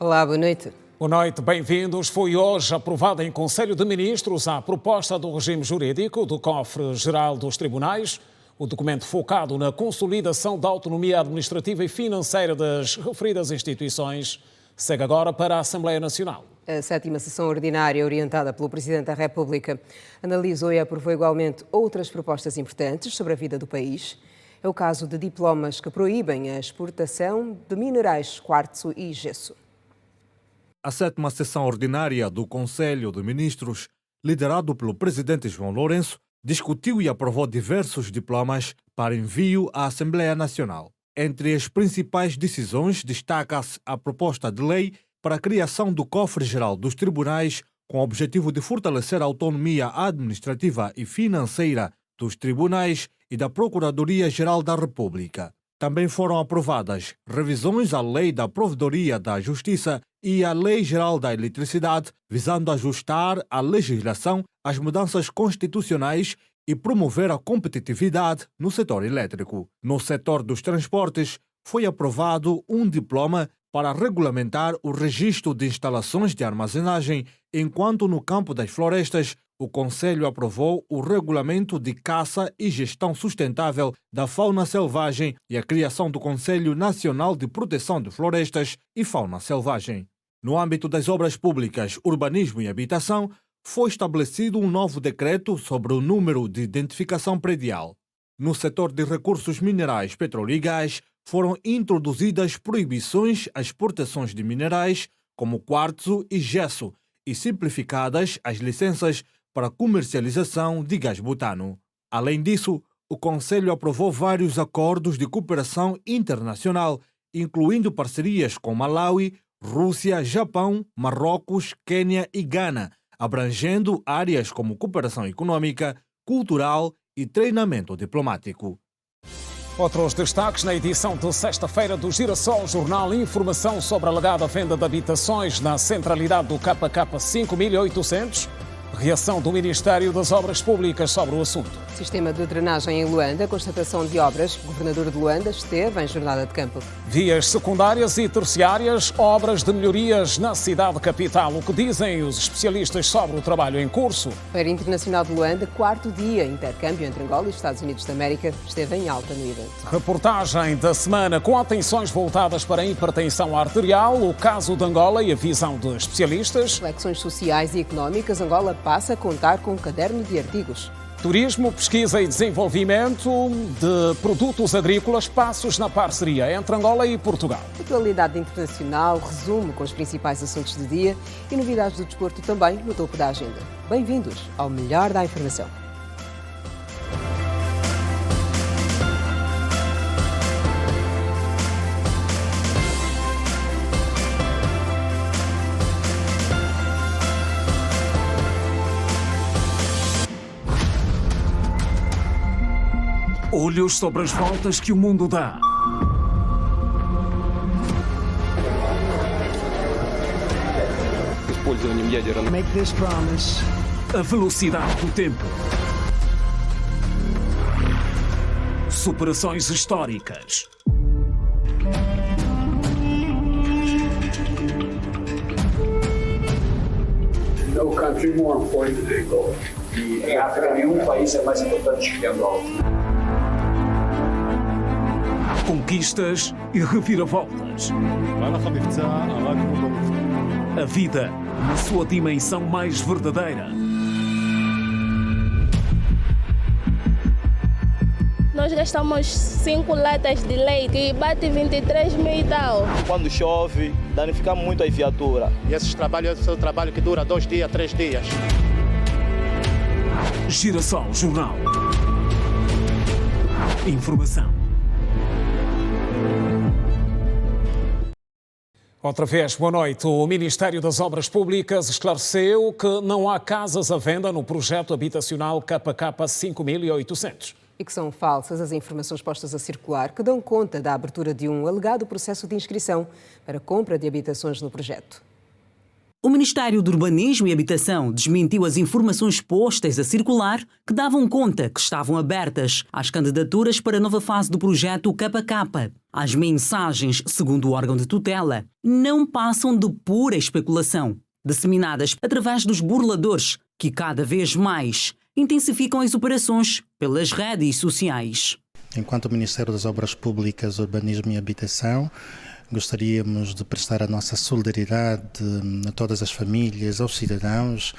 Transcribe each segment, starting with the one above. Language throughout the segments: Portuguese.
Olá, boa noite. Boa noite, bem-vindos. Foi hoje aprovada em Conselho de Ministros a proposta do regime jurídico do Cofre-Geral dos Tribunais. O documento focado na consolidação da autonomia administrativa e financeira das referidas instituições segue agora para a Assembleia Nacional. A 7ª sessão ordinária, orientada pelo Presidente da República, analisou e aprovou igualmente outras propostas importantes sobre a vida do país. É o caso de diplomas que proíbem a exportação de minerais, quartzo e gesso. A 7ª sessão ordinária do Conselho de Ministros, liderado pelo Presidente João Lourenço, discutiu e aprovou diversos diplomas para envio à Assembleia Nacional. Entre as principais decisões destaca-se a proposta de lei para a criação do Cofre-Geral dos Tribunais, com o objetivo de fortalecer a autonomia administrativa e financeira dos tribunais e da Procuradoria-Geral da República. Também foram aprovadas revisões à Lei da Provedoria da Justiça e à Lei Geral da Eletricidade, visando ajustar a legislação às mudanças constitucionais e promover a competitividade no setor elétrico. No setor dos transportes, foi aprovado um diploma para regulamentar o registro de instalações de armazenagem, enquanto no campo das florestas, o Conselho aprovou o Regulamento de Caça e Gestão Sustentável da Fauna Selvagem e a criação do Conselho Nacional de Proteção de Florestas e Fauna Selvagem. No âmbito das obras públicas, urbanismo e habitação, foi estabelecido um novo decreto sobre o número de identificação predial. No setor de recursos minerais, petróleo e gás, foram introduzidas proibições às exportações de minerais, como quartzo e gesso, e simplificadas as licenças para comercialização de gás butano. Além disso, o Conselho aprovou vários acordos de cooperação internacional, incluindo parcerias com Malawi, Rússia, Japão, Marrocos, Quênia e Gana, abrangendo áreas como cooperação econômica, cultural e treinamento diplomático. Outros destaques na edição de sexta-feira do Girassol Jornal: informação sobre a alegada venda de habitações na centralidade do KK 5800. Reação do Ministério das Obras Públicas sobre o assunto. Sistema de drenagem em Luanda, constatação de obras. O governador de Luanda esteve em jornada de campo. Vias secundárias e terciárias, obras de melhorias na cidade capital. O que dizem os especialistas sobre o trabalho em curso? Feira Internacional de Luanda, 4º dia. Intercâmbio entre Angola e Estados Unidos da América esteve em alta no evento. Reportagem da semana com atenções voltadas para a hipertensão arterial, o caso de Angola e a visão de especialistas. Reflexões sociais e económicas. Angola passa a contar com um caderno de artigos. Turismo, pesquisa e desenvolvimento de produtos agrícolas, passos na parceria entre Angola e Portugal. Atualidade internacional, resumo com os principais assuntos do dia e novidades do desporto também no topo da agenda. Bem-vindos ao melhor da informação. Olhos sobre as voltas que o mundo dá. Make this promise. A velocidade do tempo. Superações históricas. No country more important than Angola. E em África nenhum país é mais importante que Angola. Conquistas e reviravoltas. A vida na sua dimensão mais verdadeira. Nós gastamos 5 latas de leite que bate 23 mil e tal. Quando chove, danifica muito a viatura. E esse é um trabalho que dura 2 dias, 3 dias. Girassol Jornal. Informação. Outra vez, boa noite. O Ministério das Obras Públicas esclareceu que não há casas à venda no projeto habitacional KK 5800. E que são falsas as informações postas a circular que dão conta da abertura de um alegado processo de inscrição para compra de habitações no projeto. O Ministério do Urbanismo e Habitação desmentiu as informações postas a circular que davam conta que estavam abertas as candidaturas para a nova fase do projeto KK. As mensagens, segundo o órgão de tutela, não passam de pura especulação, disseminadas através dos burladores, que cada vez mais intensificam as operações pelas redes sociais. Enquanto Ministério das Obras Públicas, Urbanismo e Habitação, gostaríamos de prestar a nossa solidariedade a todas as famílias, aos cidadãos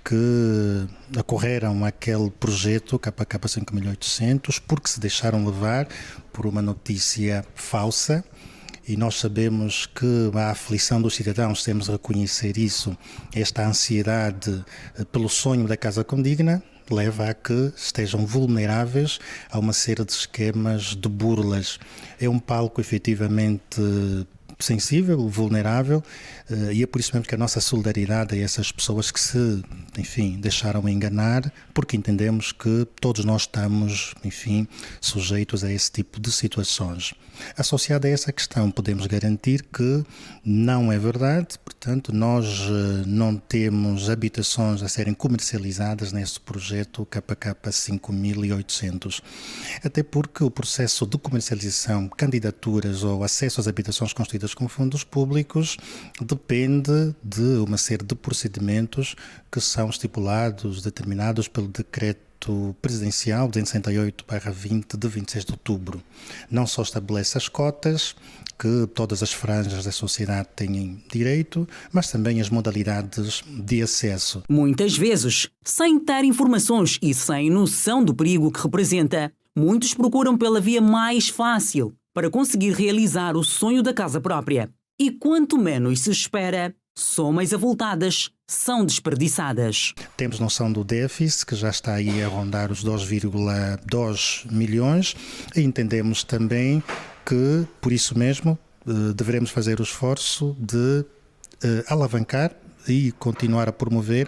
que acorreram àquele projeto KK 5800 porque se deixaram levar por uma notícia falsa. E nós sabemos que a aflição dos cidadãos, temos de reconhecer isso, esta ansiedade pelo sonho da casa condigna, leva a que estejam vulneráveis a uma série de esquemas de burlas. É um palco efetivamente sensível, vulnerável, e é por isso mesmo que a nossa solidariedade a essas pessoas que se, enfim, deixaram enganar, porque entendemos que todos nós estamos, enfim, sujeitos a esse tipo de situações. Associado a essa questão, podemos garantir que não é verdade, portanto, nós não temos habitações a serem comercializadas neste projeto KK 5800. Até porque o processo de comercialização, candidaturas ou acesso às habitações construídas com fundos públicos depende de uma série de procedimentos que são estipulados, determinados pelo decreto presidencial 268/20 de 26 de outubro. Não só estabelece as cotas que todas as franjas da sociedade têm direito, mas também as modalidades de acesso. Muitas vezes, sem ter informações e sem noção do perigo que representa, muitos procuram pela via mais fácil para conseguir realizar o sonho da casa própria. E quanto menos se espera, somas avultadas são desperdiçadas. Temos noção do déficit, que já está aí a rondar os 2,2 milhões, e entendemos também que, por isso mesmo, deveremos fazer o esforço de alavancar e continuar a promover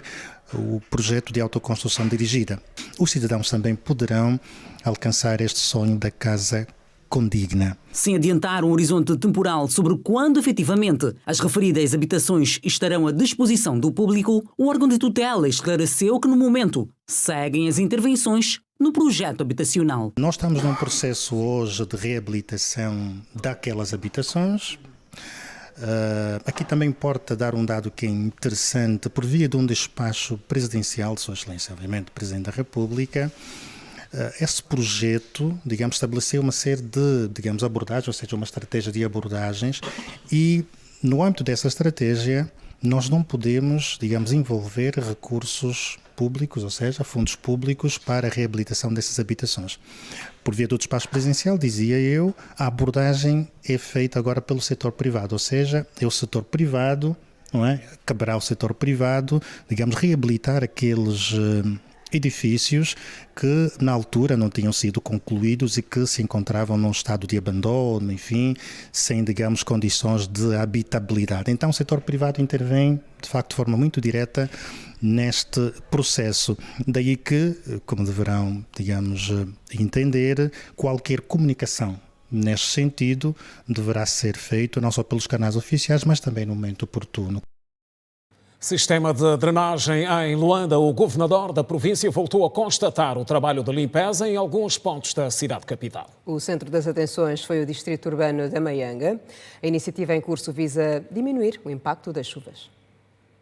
o projeto de autoconstrução dirigida. Os cidadãos também poderão alcançar este sonho da casa condigna. Sem adiantar um horizonte temporal sobre quando efetivamente as referidas habitações estarão à disposição do público, o órgão de tutela esclareceu que no momento seguem as intervenções no projeto habitacional. Nós estamos num processo hoje de reabilitação daquelas habitações. Aqui também importa dar um dado que é interessante, por via de um despacho presidencial de Sua Excelência, obviamente, Presidente da República. Esse projeto, digamos, estabeleceu uma série de, digamos, abordagens, ou seja, uma estratégia de abordagens, e no âmbito dessa estratégia nós não podemos, digamos, envolver recursos públicos, ou seja, fundos públicos para a reabilitação dessas habitações. Por via do despacho presidencial, dizia eu, a abordagem é feita agora pelo setor privado, ou seja, é o setor privado, não é? Caberá ao setor privado, digamos, reabilitar aqueles edifícios que na altura não tinham sido concluídos e que se encontravam num estado de abandono, enfim, sem, digamos, condições de habitabilidade. Então o setor privado intervém, de facto, de forma muito direta neste processo. Daí que, como deverão, digamos, entender, qualquer comunicação neste sentido deverá ser feito não só pelos canais oficiais, mas também no momento oportuno. Sistema de drenagem em Luanda. O governador da província voltou a constatar o trabalho de limpeza em alguns pontos da cidade capital. O centro das atenções foi o distrito urbano da Maianga. A iniciativa em curso visa diminuir o impacto das chuvas.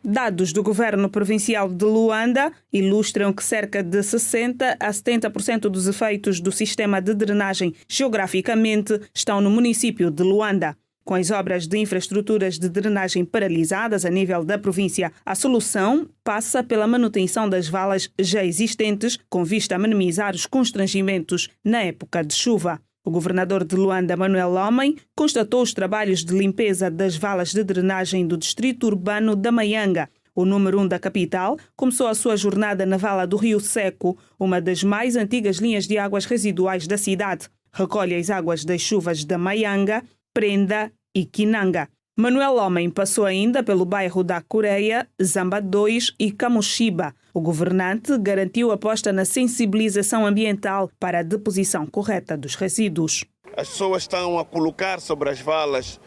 Dados do governo provincial de Luanda ilustram que cerca de 60% a 70% dos efeitos do sistema de drenagem geograficamente estão no município de Luanda. Com as obras de infraestruturas de drenagem paralisadas a nível da província, a solução passa pela manutenção das valas já existentes, com vista a minimizar os constrangimentos na época de chuva. O governador de Luanda, Manuel Homem, constatou os trabalhos de limpeza das valas de drenagem do distrito urbano da Maianga. O número 1 da capital começou a sua jornada na vala do Rio Seco, uma das mais antigas linhas de águas residuais da cidade. Recolhe as águas das chuvas da Maianga, Prenda e Kinanga. Manuel Homem passou ainda pelo bairro da Coreia, Zamba 2 e Camuxiba. O governante garantiu a aposta na sensibilização ambiental para a deposição correta dos resíduos. As pessoas estão a colocar sobre as valas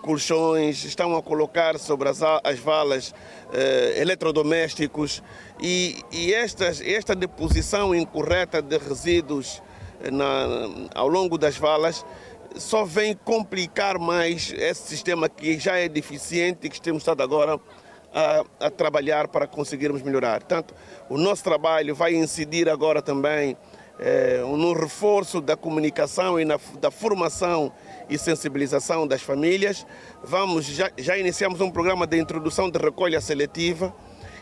colchões, estão a colocar sobre as valas eletrodomésticos e esta deposição incorreta de resíduos ao longo das valas só vem complicar mais esse sistema que já é deficiente e que temos estado agora a trabalhar para conseguirmos melhorar. Portanto, o nosso trabalho vai incidir agora também no reforço da comunicação e da formação e sensibilização das famílias. Já iniciamos um programa de introdução de recolha seletiva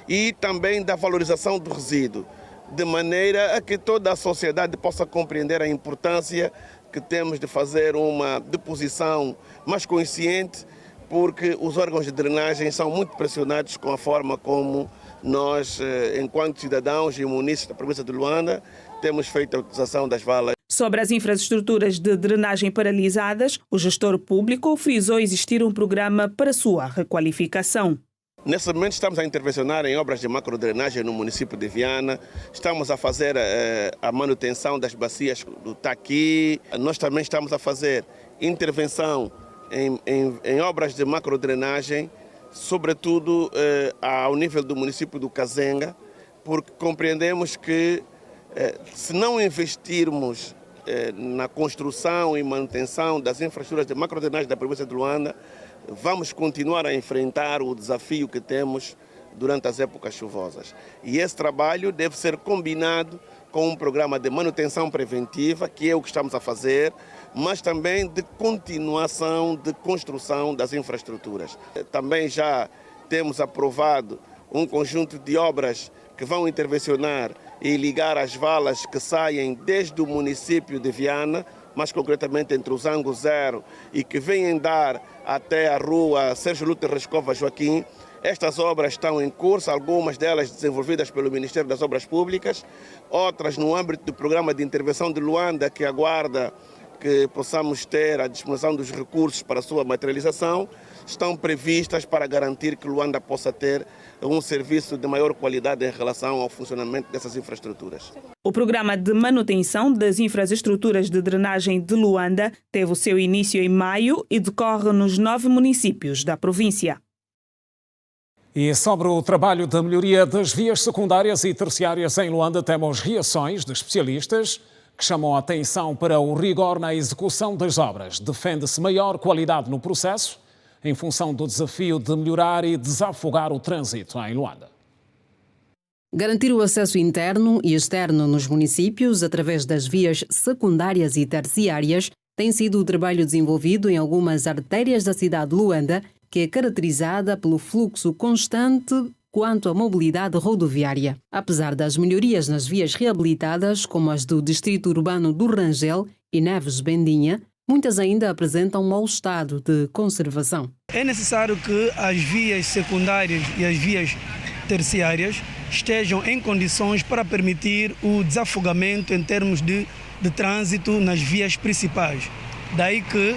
e também da valorização do resíduo, de maneira a que toda a sociedade possa compreender a importância que temos de fazer uma deposição mais consciente, porque os órgãos de drenagem são muito pressionados com a forma como nós, enquanto cidadãos e munícipes da província de Luanda, temos feito a utilização das valas. Sobre as infraestruturas de drenagem paralisadas, o gestor público frisou existir um programa para sua requalificação. Nesse momento estamos a intervencionar em obras de macrodrenagem no município de Viana, estamos a fazer a manutenção das bacias do Taqui, nós também estamos a fazer intervenção em obras de macrodrenagem, sobretudo ao nível do município do Kazenga, porque compreendemos que se não investirmos na construção e manutenção das infraestruturas de macrodrenagem da província de Luanda, vamos continuar a enfrentar o desafio que temos durante as épocas chuvosas. E esse trabalho deve ser combinado com um programa de manutenção preventiva, que é o que estamos a fazer, mas também de continuação de construção das infraestruturas. Também já temos aprovado um conjunto de obras que vão intervencionar e ligar as valas que saem desde o município de Viana, mais concretamente entre o Zango Zero e que vêm dar até a rua Sérgio Lute Rescova Joaquim. Estas obras estão em curso, algumas delas desenvolvidas pelo Ministério das Obras Públicas, outras no âmbito do programa de intervenção de Luanda, que aguarda que possamos ter a disposição dos recursos para a sua materialização, estão previstas para garantir que Luanda possa ter um serviço de maior qualidade em relação ao funcionamento dessas infraestruturas. O programa de manutenção das infraestruturas de drenagem de Luanda teve o seu início em maio e decorre nos 9 municípios da província. E sobre o trabalho da melhoria das vias secundárias e terciárias em Luanda, temos reações de especialistas que chamam a atenção para o rigor na execução das obras. Defende-se maior qualidade no processo, em função do desafio de melhorar e desafogar o trânsito em Luanda. Garantir o acesso interno e externo nos municípios através das vias secundárias e terciárias tem sido o trabalho desenvolvido em algumas artérias da cidade de Luanda, que é caracterizada pelo fluxo constante quanto à mobilidade rodoviária. Apesar das melhorias nas vias reabilitadas, como as do Distrito Urbano do Rangel e Neves Bendinha, muitas ainda apresentam mau estado de conservação. É necessário que as vias secundárias e as vias terciárias estejam em condições para permitir o desafogamento em termos de trânsito nas vias principais. Daí que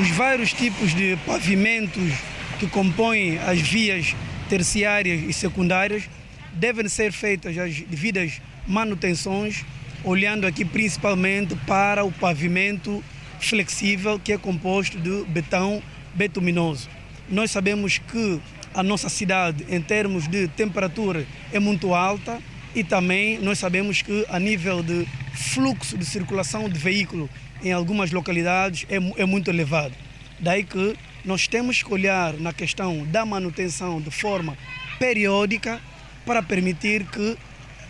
os vários tipos de pavimentos que compõem as vias terciárias e secundárias devem ser feitas as devidas manutenções, olhando aqui principalmente para o pavimento flexível, que é composto de betão betuminoso. Nós sabemos que a nossa cidade, em termos de temperatura, é muito alta e também nós sabemos que a nível de fluxo de circulação de veículo em algumas localidades é muito elevado. Daí que nós temos que olhar na questão da manutenção de forma periódica para permitir que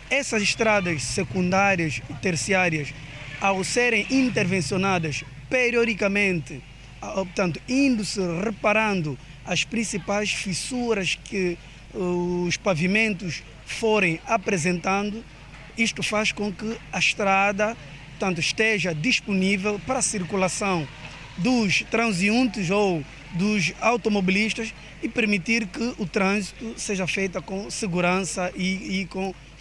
essas estradas secundárias e terciárias, ao serem intervencionadas periodicamente, portanto, indo-se reparando as principais fissuras que os pavimentos forem apresentando, isto faz com que a estrada, portanto, esteja disponível para a circulação dos transeuntes ou dos automobilistas e permitir que o trânsito seja feito com segurança e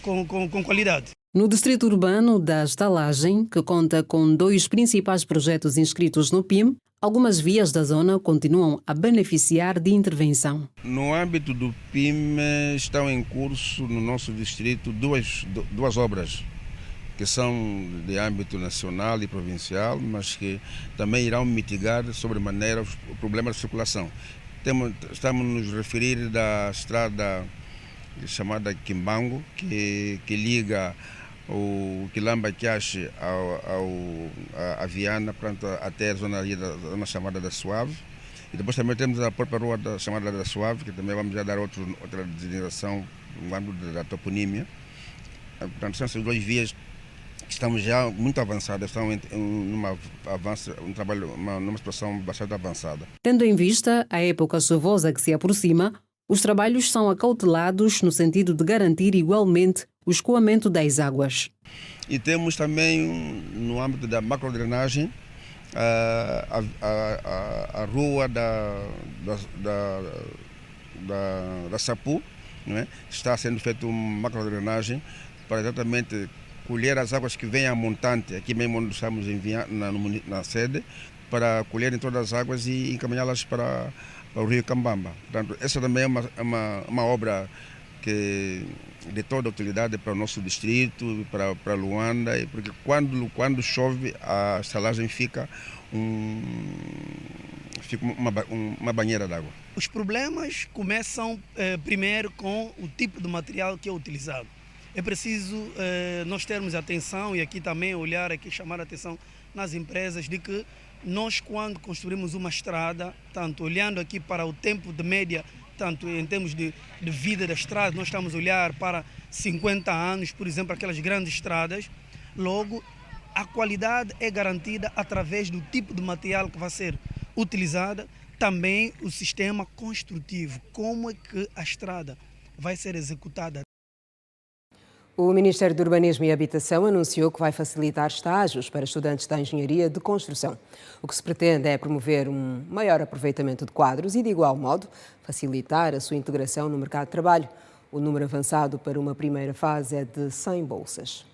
com qualidade. No Distrito Urbano da Estalagem, que conta com 2 principais projetos inscritos no PIM, algumas vias da zona continuam a beneficiar de intervenção. No âmbito do PIM estão em curso no nosso distrito duas obras. que são de âmbito nacional e provincial, mas que também irão mitigar sobremaneira o problema da circulação. Estamos a nos referir da estrada chamada Quimbango, que liga o Quilamba Quiache a Viana, portanto, até a zona da chamada da Suave. E depois também temos a própria rua chamada da Suave, que também vamos já dar outra designação no âmbito da toponímia. Portanto, são essas duas vias que estamos já muito avançadas, estão numa situação bastante avançada. Tendo em vista a época chuvosa que se aproxima, os trabalhos são acautelados no sentido de garantir igualmente o escoamento das águas. E temos também, no âmbito da macrodrenagem, a rua da Sapu, não é? Está sendo feita uma macrodrenagem para exatamente colher as águas que vêm a montante, aqui mesmo onde estamos na sede, para colherem todas as águas e encaminhá-las para o rio Cambamba. Portanto, essa também é uma obra de toda utilidade para o nosso distrito, para Luanda, porque quando chove a estalagem fica uma banheira d'água. Os problemas começam primeiro com o tipo de material que é utilizado. É preciso nós termos atenção e aqui também chamar a atenção nas empresas de que nós, quando construímos uma estrada, tanto olhando aqui para o tempo de média, tanto em termos de vida da estrada, nós estamos a olhar para 50 anos, por exemplo, aquelas grandes estradas, logo a qualidade é garantida através do tipo de material que vai ser utilizada, também o sistema construtivo, como é que a estrada vai ser executada. O Ministério do Urbanismo e Habitação anunciou que vai facilitar estágios para estudantes da Engenharia de Construção. O que se pretende é promover um maior aproveitamento de quadros e, de igual modo, facilitar a sua integração no mercado de trabalho. O número avançado para uma primeira fase é de 100 bolsas.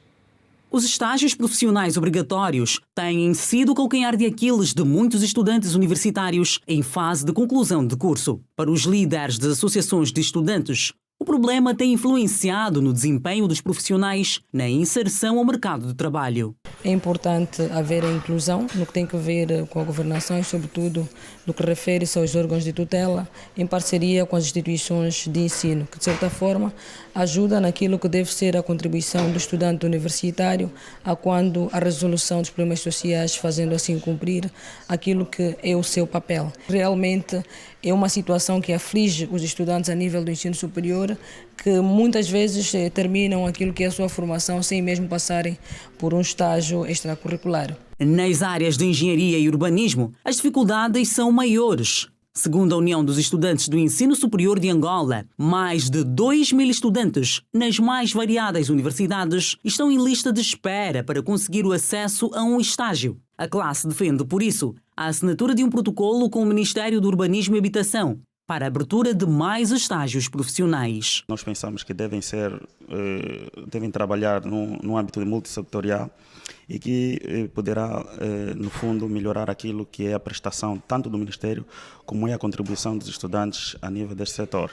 Os estágios profissionais obrigatórios têm sido o calcanhar de Aquiles de muitos estudantes universitários em fase de conclusão de curso. Para os líderes das associações de estudantes, o problema tem influenciado no desempenho dos profissionais na inserção ao mercado de trabalho. É importante haver a inclusão no que tem a ver com a governação e, sobretudo, no que refere-se aos órgãos de tutela, em parceria com as instituições de ensino, que, de certa forma, ajuda naquilo que deve ser a contribuição do estudante universitário a resolução dos problemas sociais, fazendo assim cumprir aquilo que é o seu papel. Realmente é uma situação que aflige os estudantes a nível do ensino superior, que muitas vezes terminam aquilo que é a sua formação sem mesmo passarem por um estágio extracurricular. Nas áreas de engenharia e urbanismo, as dificuldades são maiores. Segundo a União dos Estudantes do Ensino Superior de Angola, mais de 2.000 estudantes nas mais variadas universidades estão em lista de espera para conseguir o acesso a um estágio. A classe defende, por isso, a assinatura de um protocolo com o Ministério do Urbanismo e Habitação para a abertura de mais estágios profissionais. Nós pensamos que devem trabalhar no âmbito multissetorial e que poderá, no fundo, melhorar aquilo que é a prestação tanto do Ministério como é a contribuição dos estudantes a nível deste setor.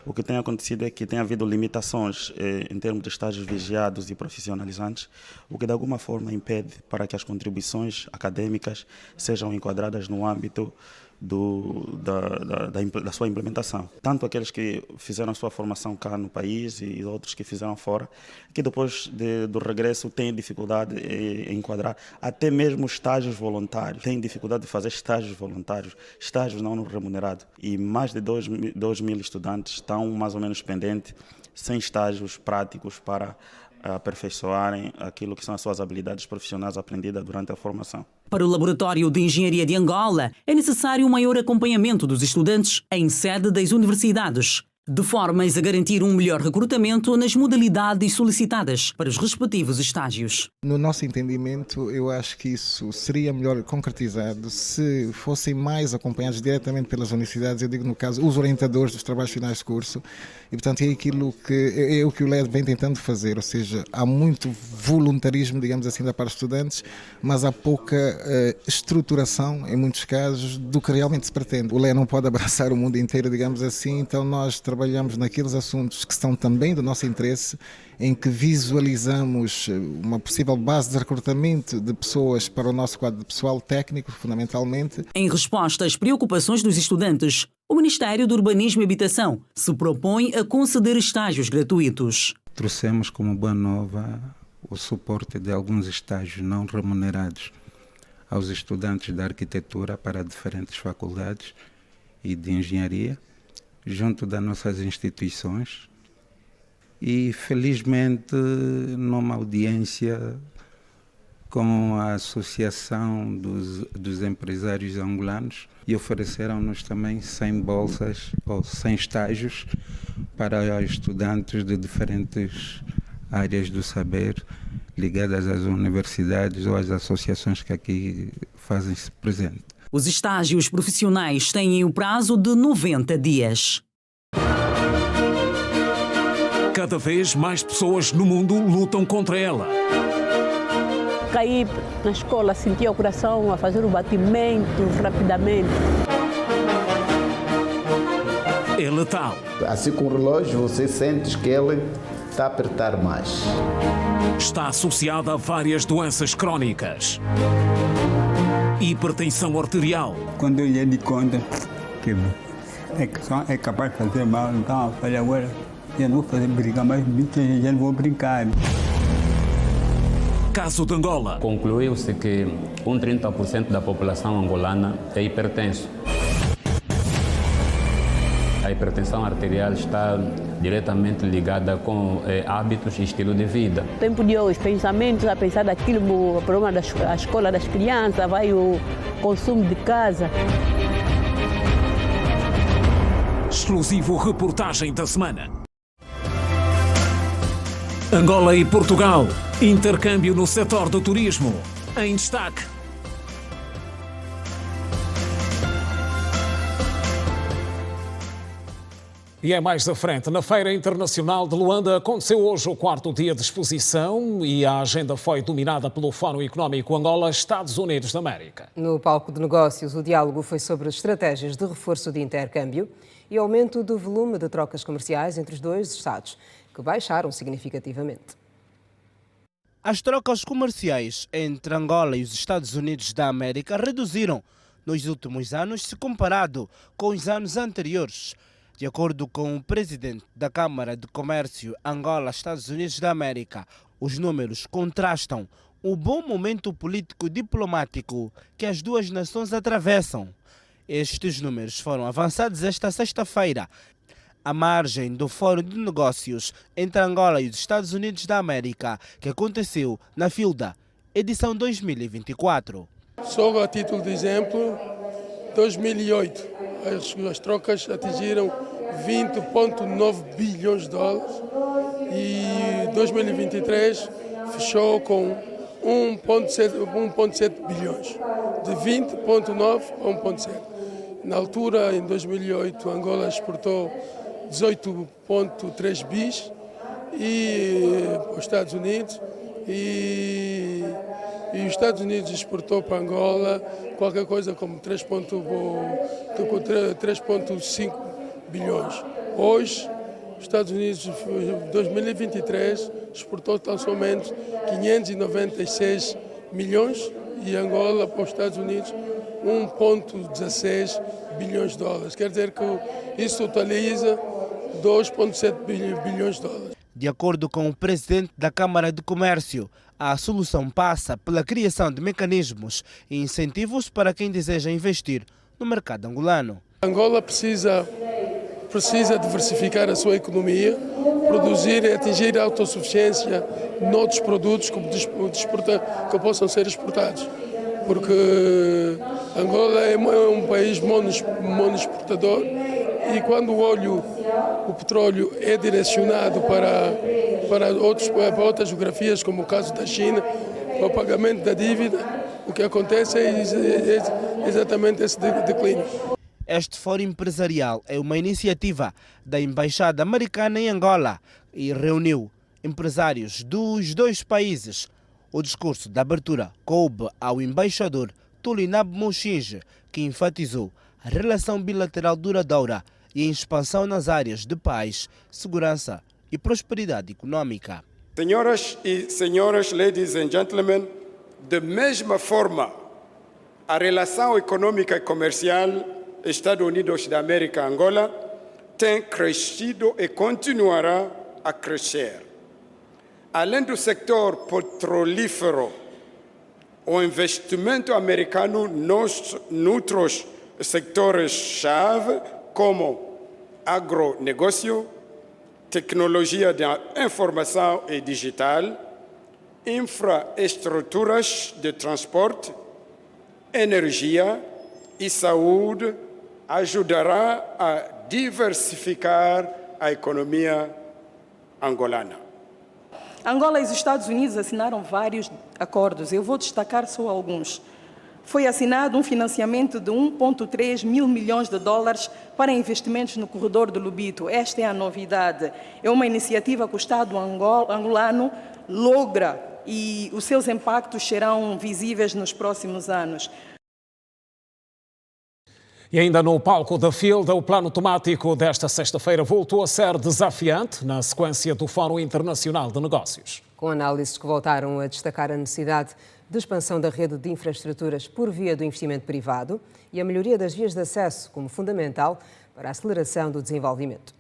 O que tem acontecido é que tem havido limitações em termos de estágios vigiados e profissionalizantes, o que de alguma forma impede para que as contribuições acadêmicas sejam enquadradas no âmbito da sua implementação. Tanto aqueles que fizeram sua formação cá no país e outros que fizeram fora, que depois do regresso têm dificuldade em enquadrar até mesmo estágios voluntários, têm dificuldade de fazer estágios voluntários, estágios não remunerados. E mais de 2.000 estudantes estão mais ou menos pendentes, sem estágios práticos para aperfeiçoarem aquilo que são as suas habilidades profissionais aprendidas durante a formação. Para o Laboratório de Engenharia de Angola, é necessário um maior acompanhamento dos estudantes em sede das universidades, de formas a garantir um melhor recrutamento nas modalidades solicitadas para os respectivos estágios. No nosso entendimento, eu acho que isso seria melhor concretizado se fossem mais acompanhados diretamente pelas universidades, eu digo no caso, os orientadores dos trabalhos finais de curso, e portanto é aquilo que o LED vem tentando fazer, ou seja, há muito voluntarismo, digamos assim, da parte dos estudantes, mas há pouca estruturação, em muitos casos, do que realmente se pretende. O LED não pode abraçar o mundo inteiro, digamos assim, então nós trabalhamos trabalhamos naqueles assuntos que são também do nosso interesse, em que visualizamos uma possível base de recrutamento de pessoas para o nosso quadro de pessoal técnico, fundamentalmente. Em resposta às preocupações dos estudantes, o Ministério do Urbanismo e Habitação se propõe a conceder estágios gratuitos. Trouxemos como boa nova o suporte de alguns estágios não remunerados aos estudantes da arquitetura para diferentes faculdades e de engenharia, junto das nossas instituições. E, felizmente, numa audiência com a Associação dos Empresários Angolanos, e ofereceram-nos também 100 bolsas ou 100 estágios para estudantes de diferentes áreas do saber, ligadas às universidades ou às associações que aqui fazem-se presente. Os estágios profissionais têm o prazo de 90 dias. Cada vez mais pessoas no mundo lutam contra ela. Caí na escola, senti o coração a fazer o batimento rapidamente. É letal. Assim com o relógio você sente que ele está a apertar mais. Está associada a várias doenças crónicas. Hipertensão arterial. Quando eu lhe dei conta que é capaz de fazer mal, então eu falei agora, eu não vou fazer brincar mais, eu não vou brincar. Caso de Angola. Concluiu-se que 30% da população angolana é hipertenso. A hipertensão arterial está diretamente ligada com hábitos e estilo de vida. No tempo de hoje, pensamentos a pensar daquilo, o problema da escola das crianças, vai o consumo de casa. Exclusivo reportagem da semana. Angola e Portugal. Intercâmbio no setor do turismo. Em destaque. E é mais à frente. Na Feira Internacional de Luanda aconteceu hoje o 4º dia de exposição e a agenda foi dominada pelo Fórum Económico Angola-Estados Unidos da América. No palco de negócios, o diálogo foi sobre estratégias de reforço de intercâmbio e aumento do volume de trocas comerciais entre os dois Estados, que baixaram significativamente. As trocas comerciais entre Angola e os Estados Unidos da América reduziram nos últimos anos se comparado com os anos anteriores. De acordo com o presidente da Câmara de Comércio Angola-Estados Unidos da América, os números contrastam o bom momento político-diplomático que as duas nações atravessam. Estes números foram avançados esta sexta-feira, à margem do Fórum de Negócios entre Angola e os Estados Unidos da América, que aconteceu na FILDA, edição 2024. Só a título de exemplo, 2008, as trocas atingiram 20,9 bilhões de dólares e 2023 fechou com 1,7 bilhões, de 20,9 a 1,7. Na altura, em 2008, Angola exportou 18,3 bis para os Estados Unidos e os Estados Unidos exportou para Angola qualquer coisa como 3,5 bilhões. Hoje, os Estados Unidos, em 2023, exportou tão somente 596 milhões e Angola para os Estados Unidos 1,16 bilhões de dólares. Quer dizer que isso totaliza 2,7 bilhões de dólares. De acordo com o presidente da Câmara de Comércio, a solução passa pela criação de mecanismos e incentivos para quem deseja investir no mercado angolano. Angola precisa diversificar a sua economia, produzir e atingir a autossuficiência noutros produtos que possam ser exportados. Porque Angola é um país monoexportador e quando o petróleo é direcionado para outras geografias, como o caso da China, para o pagamento da dívida, o que acontece é exatamente esse declínio. Este fórum empresarial é uma iniciativa da Embaixada Americana em Angola e reuniu empresários dos dois países. O discurso de abertura coube ao embaixador Tulinab Mochinge, que enfatizou a relação bilateral duradoura e em expansão nas áreas de paz, segurança e prosperidade econômica. Senhoras e senhores, ladies and gentlemen, da mesma forma, a relação econômica e comercial Estados Unidos da América-Angola tem crescido e continuará a crescer. Além do sector petrolífero, o investimento americano nos outros setores-chave, como agronegócio, tecnologia da informação e digital, infraestruturas de transporte, energia e saúde, ajudará a diversificar a economia angolana. Angola e os Estados Unidos assinaram vários acordos. Eu vou destacar só alguns. Foi assinado um financiamento de 1,3 mil milhões de dólares para investimentos no corredor do Lubito. Esta é a novidade. É uma iniciativa que o Estado angolano logra e os seus impactos serão visíveis nos próximos anos. E ainda no palco da FILDA, o plano temático desta sexta-feira voltou a ser desafiante na sequência do Fórum Internacional de Negócios. Com análises que voltaram a destacar a necessidade de expansão da rede de infraestruturas por via do investimento privado e a melhoria das vias de acesso como fundamental para a aceleração do desenvolvimento.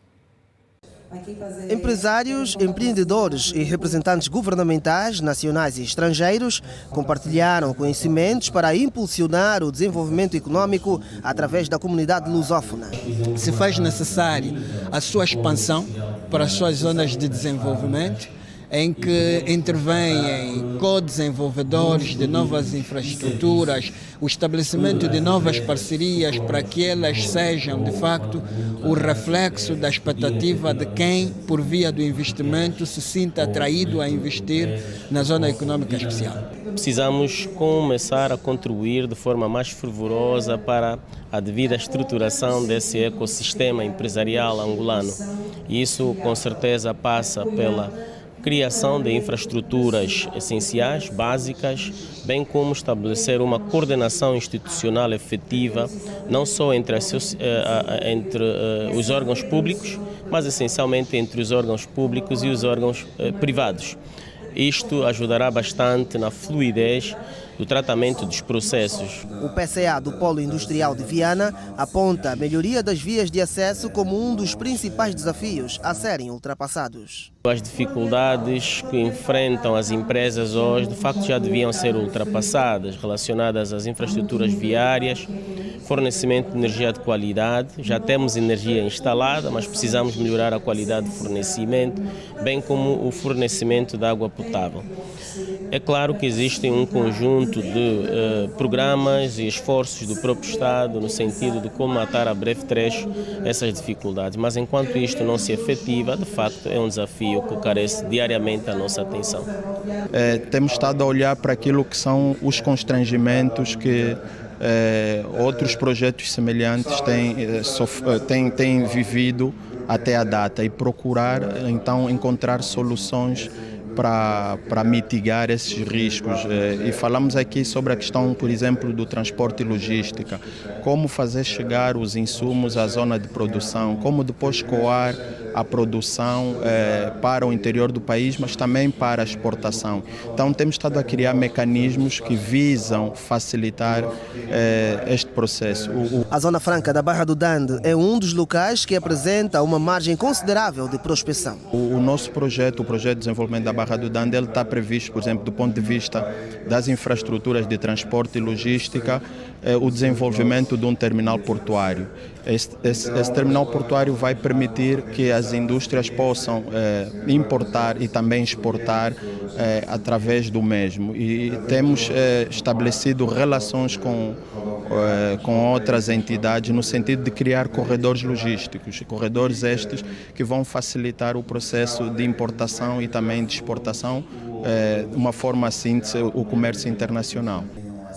Empresários, empreendedores e representantes governamentais, nacionais e estrangeiros compartilharam conhecimentos para impulsionar o desenvolvimento econômico através da comunidade lusófona. Se faz necessário a sua expansão para as suas zonas de desenvolvimento, em que intervêm co-desenvolvedores de novas infraestruturas, o estabelecimento de novas parcerias para que elas sejam, de facto, o reflexo da expectativa de quem, por via do investimento, se sinta atraído a investir na zona econômica especial. Precisamos começar a contribuir de forma mais fervorosa para a devida estruturação desse ecossistema empresarial angolano. E isso, com certeza, passa pela criação de infraestruturas essenciais, básicas, bem como estabelecer uma coordenação institucional efetiva, não só entre os órgãos públicos, mas essencialmente entre os órgãos públicos e os órgãos privados. Isto ajudará bastante na fluidez do tratamento dos processos. O PCA do Polo Industrial de Viana aponta a melhoria das vias de acesso como um dos principais desafios a serem ultrapassados. As dificuldades que enfrentam as empresas hoje, de facto, já deviam ser ultrapassadas, relacionadas às infraestruturas viárias, fornecimento de energia de qualidade. Já temos energia instalada, mas precisamos melhorar a qualidade de fornecimento, bem como o fornecimento de água potável. É claro que existem um conjunto de programas e esforços do próprio Estado no sentido de comatar a breve trecho essas dificuldades, mas enquanto isto não se efetiva, de facto é um desafio que carece diariamente a nossa atenção. Temos estado a olhar para aquilo que são os constrangimentos que outros projetos semelhantes têm vivido até a data e procurar então encontrar soluções para mitigar esses riscos. E falamos aqui sobre a questão, por exemplo, do transporte e logística, como fazer chegar os insumos à zona de produção, como depois escoar a produção para o interior do país, mas também para a exportação. Então temos estado a criar mecanismos que visam facilitar este processo. A Zona Franca da Barra do Dande é um dos locais que apresenta uma margem considerável de prospecção. O nosso projeto, o projeto de desenvolvimento da Barra do Dande, ele está previsto, por exemplo, do ponto de vista das infraestruturas de transporte e logística, o desenvolvimento de um terminal portuário. Esse terminal portuário vai permitir que as indústrias possam importar e também exportar através do mesmo. E temos estabelecido relações com outras entidades no sentido de criar corredores logísticos, corredores estes que vão facilitar o processo de importação e também de exportação, de uma forma assim, o comércio internacional.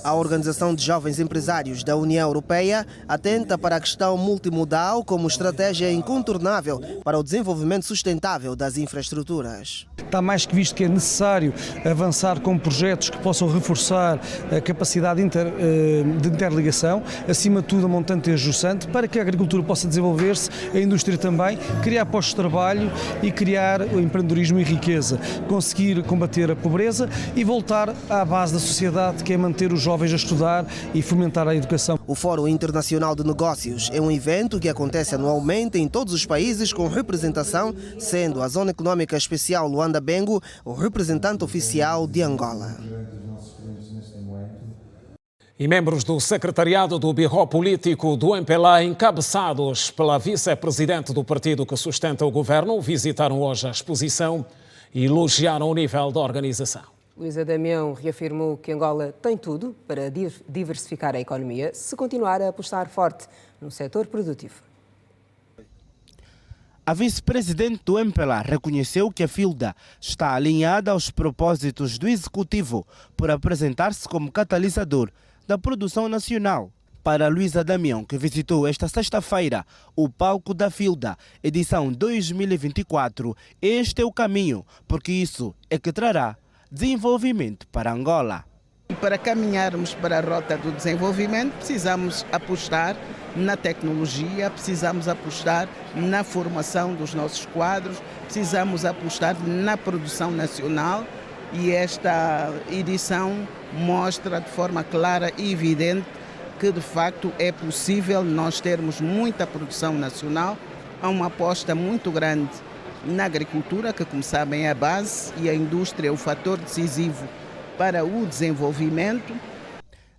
A Organização de Jovens Empresários da União Europeia atenta para a questão multimodal como estratégia incontornável para o desenvolvimento sustentável das infraestruturas. Está mais que visto que é necessário avançar com projetos que possam reforçar a capacidade de interligação, acima de tudo a montante e ajustante, para que a agricultura possa desenvolver-se, a indústria também, criar postos de trabalho e criar o empreendedorismo e riqueza, conseguir combater a pobreza e voltar à base da sociedade, que é manter os jovens a estudar e fomentar a educação. O Fórum Internacional de Negócios é um evento que acontece anualmente em todos os países com representação, sendo a Zona Econômica Especial Luanda-Bengo o representante oficial de Angola. E membros do secretariado do Birro Político do MPLA, encabeçados pela vice-presidente do partido que sustenta o governo, visitaram hoje a exposição e elogiaram o nível da organização. Luísa Damião reafirmou que Angola tem tudo para diversificar a economia se continuar a apostar forte no setor produtivo. A vice-presidente do MPLA reconheceu que a FILDA está alinhada aos propósitos do Executivo por apresentar-se como catalisador da produção nacional. Para Luísa Damião, que visitou esta sexta-feira o palco da FILDA, edição 2024, este é o caminho, porque isso é que trará desenvolvimento para Angola. E para caminharmos para a rota do desenvolvimento, precisamos apostar na tecnologia, precisamos apostar na formação dos nossos quadros, precisamos apostar na produção nacional e esta edição mostra de forma clara e evidente que de facto é possível nós termos muita produção nacional. Há uma aposta muito grande na agricultura, que como sabem é a base, e a indústria é o fator decisivo para o desenvolvimento.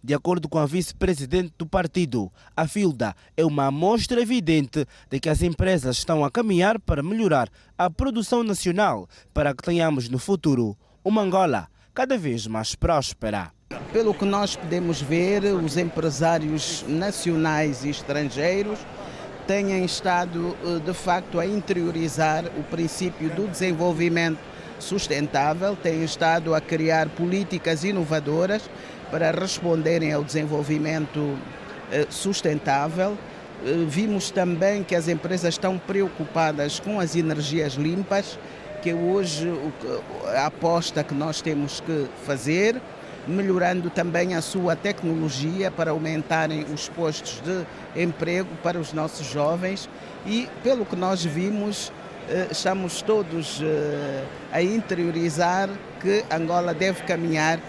De acordo com a vice-presidente do partido, a FILDA é uma amostra evidente de que as empresas estão a caminhar para melhorar a produção nacional, para que tenhamos no futuro uma Angola cada vez mais próspera. Pelo que nós podemos ver, os empresários nacionais e estrangeiros têm estado de facto a interiorizar o princípio do desenvolvimento sustentável, têm estado a criar políticas inovadoras para responderem ao desenvolvimento sustentável. Vimos também que as empresas estão preocupadas com as energias limpas, que é hoje a aposta que nós temos que fazer, melhorando também a sua tecnologia para aumentarem os postos de emprego para os nossos jovens e, pelo que nós vimos, estamos todos a interiorizar que Angola deve caminhar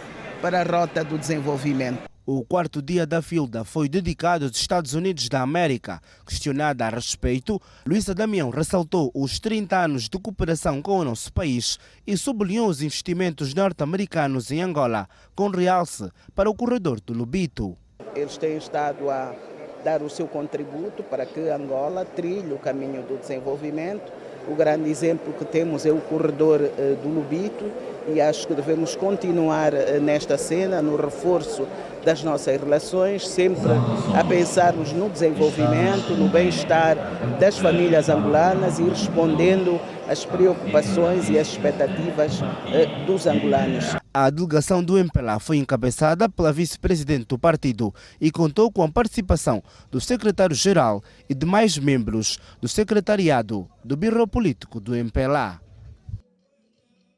para a rota do desenvolvimento. O quarto dia da FILDA foi dedicado aos Estados Unidos da América. Questionada a respeito, Luísa Damião ressaltou os 30 anos de cooperação com o nosso país e sublinhou os investimentos norte-americanos em Angola, com realce para o corredor do Lubito. Eles têm estado a dar o seu contributo para que Angola trilhe o caminho do desenvolvimento. O grande exemplo que temos é o corredor do Lubito e acho que devemos continuar nesta cena, no reforço das nossas relações, sempre a pensarmos no desenvolvimento, no bem-estar das famílias angolanas e respondendo às preocupações e às expectativas dos angolanos. A delegação do MPLA foi encabeçada pela vice-presidente do partido e contou com a participação do secretário-geral e demais membros do secretariado do Birro Político do MPLA.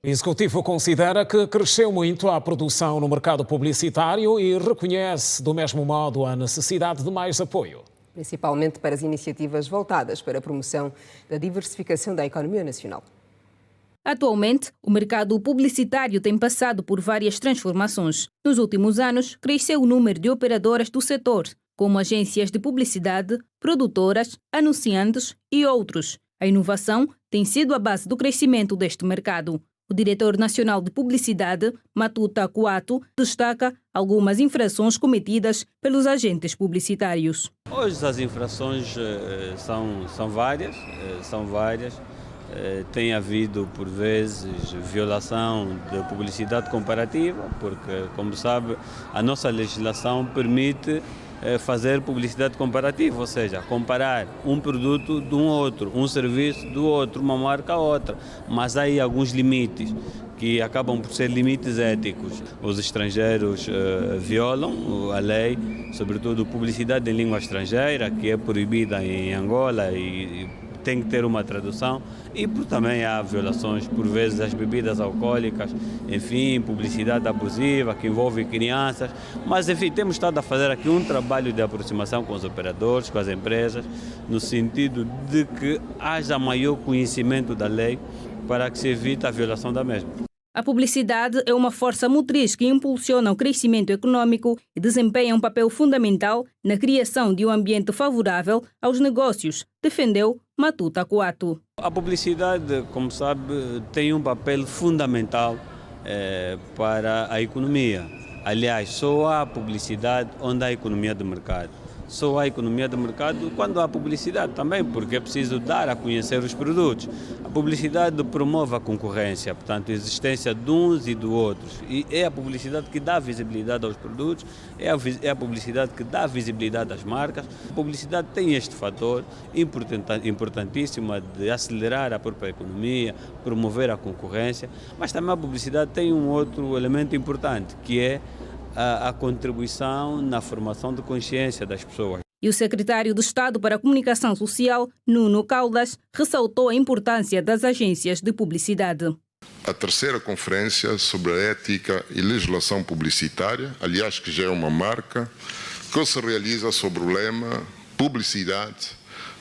O Executivo considera que cresceu muito a produção no mercado publicitário e reconhece, do mesmo modo, a necessidade de mais apoio. Principalmente para as iniciativas voltadas para a promoção da diversificação da economia nacional. Atualmente, o mercado publicitário tem passado por várias transformações. Nos últimos anos, cresceu o número de operadoras do setor, como agências de publicidade, produtoras, anunciantes e outros. A inovação tem sido a base do crescimento deste mercado. O diretor nacional de publicidade, Matuta Coato, destaca algumas infrações cometidas pelos agentes publicitários. Hoje as infrações são várias. Tem havido, por vezes, violação da publicidade comparativa, porque, como sabe, a nossa legislação permite fazer publicidade comparativa, ou seja, comparar um produto de um outro, um serviço do outro, uma marca a outra, mas há aí alguns limites que acabam por ser limites éticos. Os estrangeiros violam a lei, sobretudo publicidade em língua estrangeira, que é proibida em Angola e tem que ter uma tradução, e também há violações, por vezes, das bebidas alcoólicas, enfim, publicidade abusiva que envolve crianças, mas enfim, temos estado a fazer aqui um trabalho de aproximação com os operadores, com as empresas, no sentido de que haja maior conhecimento da lei para que se evite a violação da mesma. A publicidade é uma força motriz que impulsiona o crescimento econômico e desempenha um papel fundamental na criação de um ambiente favorável aos negócios, defendeu Matuta Coato. A publicidade, como sabe, tem um papel fundamental para a economia. Aliás, só há publicidade onde há economia de mercado. Só há economia de mercado quando há publicidade também, porque é preciso dar a conhecer os produtos. A publicidade promove a concorrência, portanto, a existência de uns e de outros. E é a publicidade que dá visibilidade aos produtos, é a publicidade que dá visibilidade às marcas. A publicidade tem este fator importantíssimo de acelerar a própria economia, promover a concorrência, mas também a publicidade tem um outro elemento importante, que é a contribuição na formação de consciência das pessoas. E o secretário de Estado para a Comunicação Social, Nuno Caldas, ressaltou a importância das agências de publicidade. A terceira conferência sobre a ética e legislação publicitária, aliás, que já é uma marca, que se realiza sobre o lema publicidade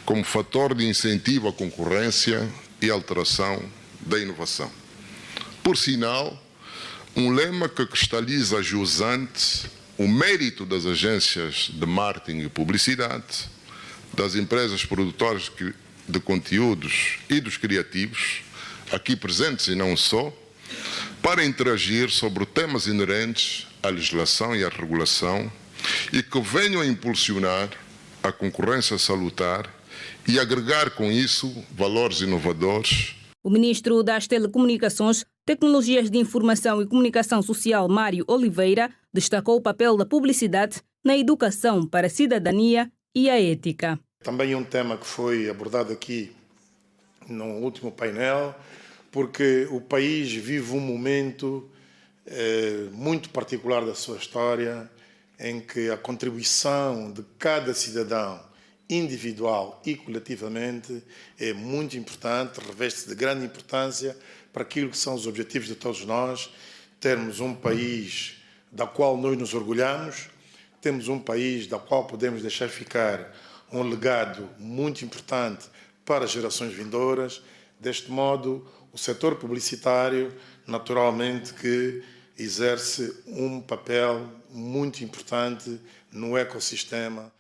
como fator de incentivo à concorrência e alteração da inovação. Por sinal, um lema que cristaliza jusante o mérito das agências de marketing e publicidade, das empresas produtoras de conteúdos e dos criativos, aqui presentes e não só, para interagir sobre temas inerentes à legislação e à regulação e que venham a impulsionar a concorrência salutar e agregar com isso valores inovadores. O ministro das Telecomunicações, Tecnologias de Informação e Comunicação Social, Mário Oliveira, destacou o papel da publicidade na educação para a cidadania e a ética. Também um tema que foi abordado aqui no último painel, porque o país vive um momento muito particular da sua história, em que a contribuição de cada cidadão, individual e coletivamente, é muito importante, reveste de grande importância para aquilo que são os objetivos de todos nós, termos um país da qual nós nos orgulhamos, temos um país da qual podemos deixar ficar um legado muito importante para as gerações vindouras. Deste modo, o setor publicitário, naturalmente, que exerce um papel muito importante no ecossistema.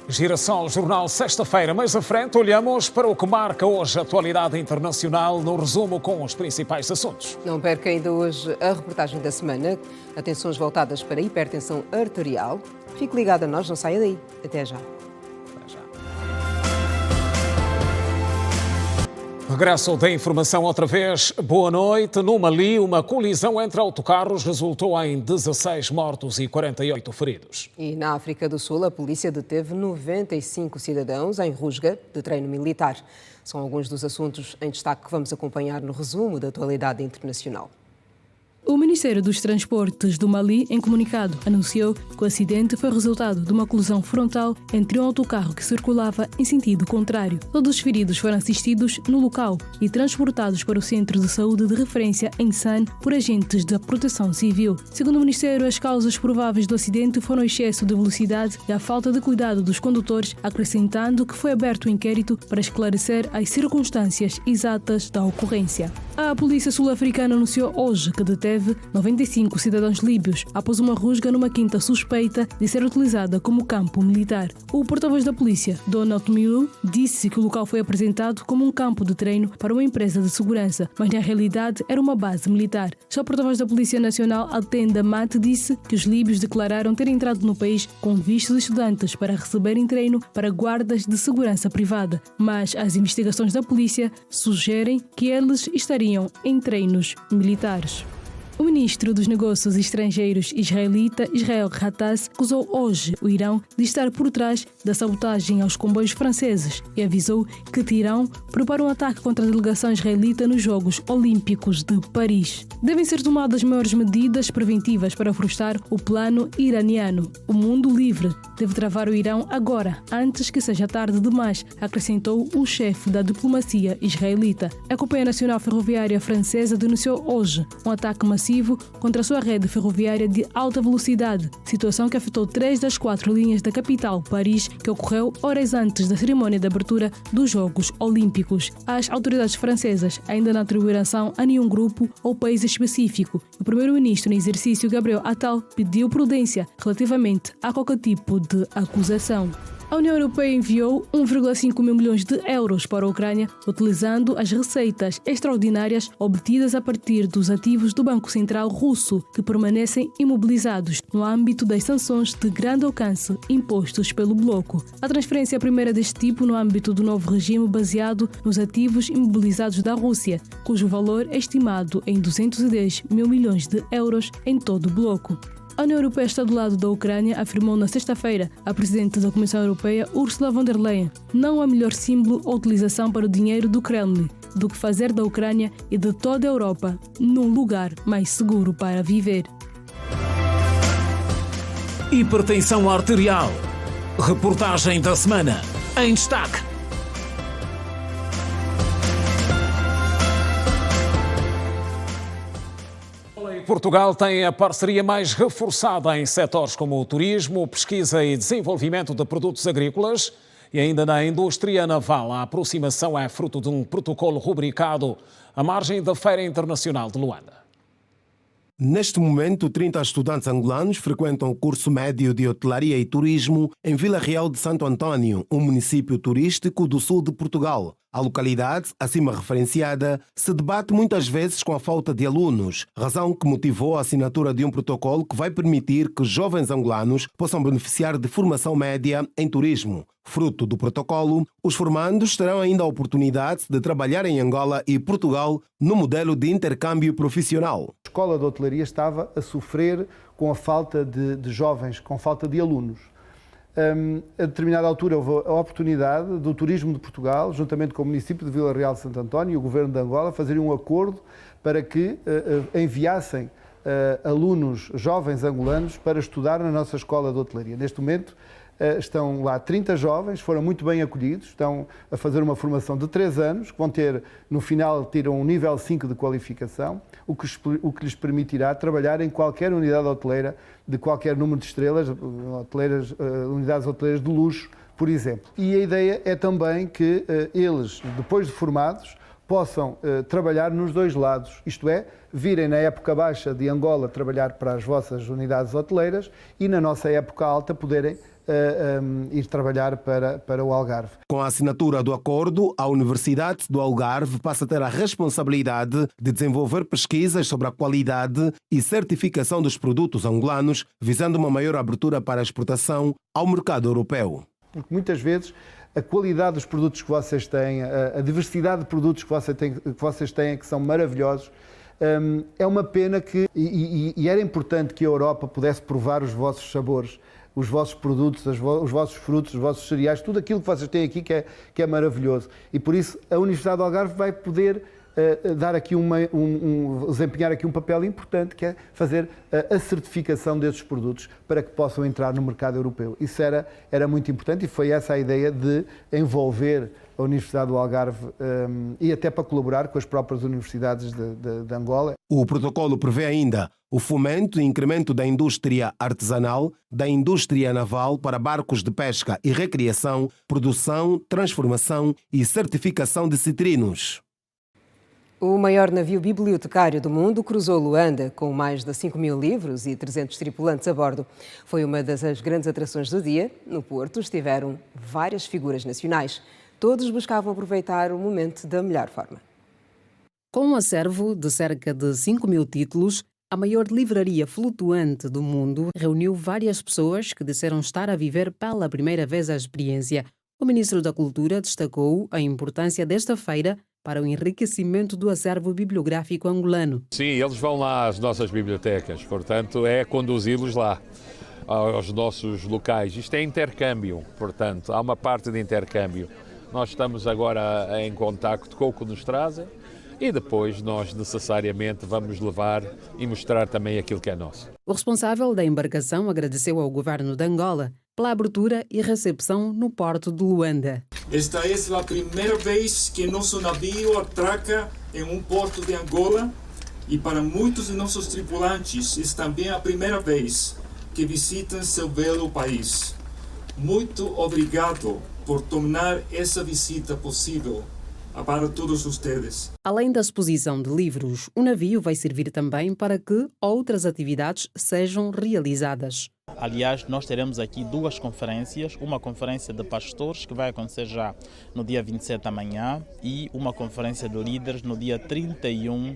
Girassol Jornal, sexta-feira. Mais à frente, olhamos para o que marca hoje a atualidade internacional no resumo com os principais assuntos. Não perca ainda hoje a reportagem da semana. Atenções voltadas para a hipertensão arterial. Fique ligado a nós, não saia daí. Até já. Regresso da informação outra vez. Boa noite. No Mali, uma colisão entre autocarros resultou em 16 mortos e 48 feridos. E na África do Sul, a polícia deteve 95 cidadãos em rusga de treino militar. São alguns dos assuntos em destaque que vamos acompanhar no resumo da atualidade internacional. O Ministério dos Transportes do Mali, em comunicado, anunciou que o acidente foi resultado de uma colisão frontal entre um autocarro que circulava em sentido contrário. Todos os feridos foram assistidos no local e transportados para o Centro de Saúde de Referência em San por agentes da Proteção Civil. Segundo o Ministério, as causas prováveis do acidente foram o excesso de velocidade e a falta de cuidado dos condutores, acrescentando que foi aberto um inquérito para esclarecer as circunstâncias exatas da ocorrência. A polícia sul-africana anunciou hoje que deteve 95 cidadãos líbios após uma rusga numa quinta suspeita de ser utilizada como campo militar. O porta-voz da polícia, Donald Mill, disse que o local foi apresentado como um campo de treino para uma empresa de segurança, mas na realidade era uma base militar. Já o porta-voz da Polícia Nacional, Altenda Mate, disse que os líbios declararam ter entrado no país com vistos de estudantes para receberem treino para guardas de segurança privada, mas as investigações da polícia sugerem que eles estariam em treinos militares. O ministro dos Negócios Estrangeiros israelita Israel Katz acusou hoje o Irão de estar por trás da sabotagem aos comboios franceses e avisou que Teherão prepara um ataque contra a delegação israelita nos Jogos Olímpicos de Paris. Devem ser tomadas maiores medidas preventivas para frustrar o plano iraniano. O mundo livre deve travar o Irão agora, antes que seja tarde demais, acrescentou o chefe da diplomacia israelita. A Companhia Nacional Ferroviária Francesa denunciou hoje um ataque massivo contra a sua rede ferroviária de alta velocidade, situação que afetou 3 das 4 linhas da capital, Paris, que ocorreu horas antes da cerimônia de abertura dos Jogos Olímpicos. As autoridades francesas ainda não atribuíram ação a nenhum grupo ou país específico. O primeiro-ministro em exercício, Gabriel Attal, pediu prudência relativamente a qualquer tipo de acusação. A União Europeia enviou 1,5 mil milhões de euros para a Ucrânia, utilizando as receitas extraordinárias obtidas a partir dos ativos do Banco Central russo, que permanecem imobilizados no âmbito das sanções de grande alcance impostos pelo bloco. A transferência é a primeira deste tipo no âmbito do novo regime baseado nos ativos imobilizados da Rússia, cujo valor é estimado em 210 mil milhões de euros em todo o bloco. A União Europeia está do lado da Ucrânia, afirmou na sexta-feira a presidente da Comissão Europeia, Ursula von der Leyen. Não há melhor símbolo ou utilização para o dinheiro do Kremlin do que fazer da Ucrânia e de toda a Europa num lugar mais seguro para viver. Hipertensão arterial. Reportagem da semana. Em destaque. Portugal tem a parceria mais reforçada em setores como o turismo, pesquisa e desenvolvimento de produtos agrícolas e ainda na indústria naval. A aproximação é fruto de um protocolo rubricado à margem da Feira Internacional de Luanda. Neste momento, 30 estudantes angolanos frequentam o curso médio de Hotelaria e Turismo em Vila Real de Santo Antônio, um município turístico do sul de Portugal. A localidade, acima referenciada, se debate muitas vezes com a falta de alunos, razão que motivou a assinatura de um protocolo que vai permitir que jovens angolanos possam beneficiar de formação média em turismo. Fruto do protocolo, os formandos terão ainda a oportunidade de trabalhar em Angola e Portugal no modelo de intercâmbio profissional. A Escola de Hotelaria estava a sofrer com a falta de jovens, com falta de alunos. A determinada altura houve a oportunidade do Turismo de Portugal, juntamente com o município de Vila Real de Santo António e o Governo de Angola, fazerem um acordo para que enviassem alunos jovens angolanos para estudar na nossa Escola de Hotelaria. Neste momento estão lá 30 jovens, foram muito bem acolhidos, estão a fazer uma formação de 3 anos, que vão ter, no final, tiram um nível 5 de qualificação, o que lhes permitirá trabalhar em qualquer unidade hoteleira de qualquer número de estrelas, unidades hoteleiras de luxo, por exemplo. E a ideia é também que eles, depois de formados, possam trabalhar nos dois lados, isto é, virem na época baixa de Angola trabalhar para as vossas unidades hoteleiras e na nossa época alta poderem ir trabalhar para o Algarve. Com a assinatura do acordo, a Universidade do Algarve passa a ter a responsabilidade de desenvolver pesquisas sobre a qualidade e certificação dos produtos angolanos, visando uma maior abertura para a exportação ao mercado europeu. Porque muitas vezes a qualidade dos produtos que vocês têm, a diversidade de produtos que vocês têm, que são maravilhosos, é uma pena que, e era importante que a Europa pudesse provar os vossos sabores, os vossos produtos, os vossos frutos, os vossos cereais, tudo aquilo que vocês têm aqui que é maravilhoso. E por isso a Universidade do Algarve vai poder dar aqui desempenhar aqui um papel importante, que é fazer a certificação desses produtos para que possam entrar no mercado europeu. Isso era muito importante e foi essa a ideia de envolver a Universidade do Algarve e até para colaborar com as próprias universidades de Angola. O protocolo prevê ainda o fomento e incremento da indústria artesanal, da indústria naval para barcos de pesca e recreação, produção, transformação e certificação de citrinos. O maior navio bibliotecário do mundo cruzou Luanda com mais de 5 mil livros e 300 tripulantes a bordo. Foi uma das grandes atrações do dia. No porto estiveram várias figuras nacionais. Todos buscavam aproveitar o momento da melhor forma. Com um acervo de cerca de 5 mil títulos, a maior livraria flutuante do mundo reuniu várias pessoas que disseram estar a viver pela primeira vez a experiência. O ministro da Cultura destacou a importância desta feira para o enriquecimento do acervo bibliográfico angolano. Sim, eles vão lá às nossas bibliotecas, portanto é conduzi-los lá aos nossos locais. Isto é intercâmbio, portanto, há uma parte de intercâmbio. Nós estamos agora em contacto com o que nos trazem e depois nós necessariamente vamos levar e mostrar também aquilo que é nosso. O responsável da embarcação agradeceu ao governo de Angola pela abertura e recepção no porto de Luanda. Esta é a primeira vez que nosso navio atraca em um porto de Angola e para muitos de nossos tripulantes é também a primeira vez que visitam seu belo país. Muito obrigado por tornar essa visita possível para todos vocês. Além da exposição de livros, o navio vai servir também para que outras atividades sejam realizadas. Aliás, nós teremos aqui duas conferências, uma conferência de pastores que vai acontecer já no dia 27 amanhã e uma conferência de líderes no dia 31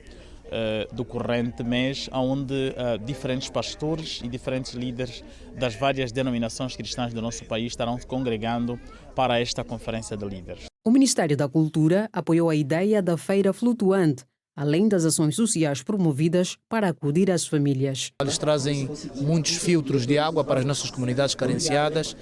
do corrente mês, onde diferentes pastores e diferentes líderes das várias denominações cristãs do nosso país estarão se congregando para esta conferência de líderes. O Ministério da Cultura apoiou a ideia da Feira Flutuante, além das ações sociais promovidas para acudir às famílias. Eles trazem muitos filtros de água para as nossas comunidades carenciadas,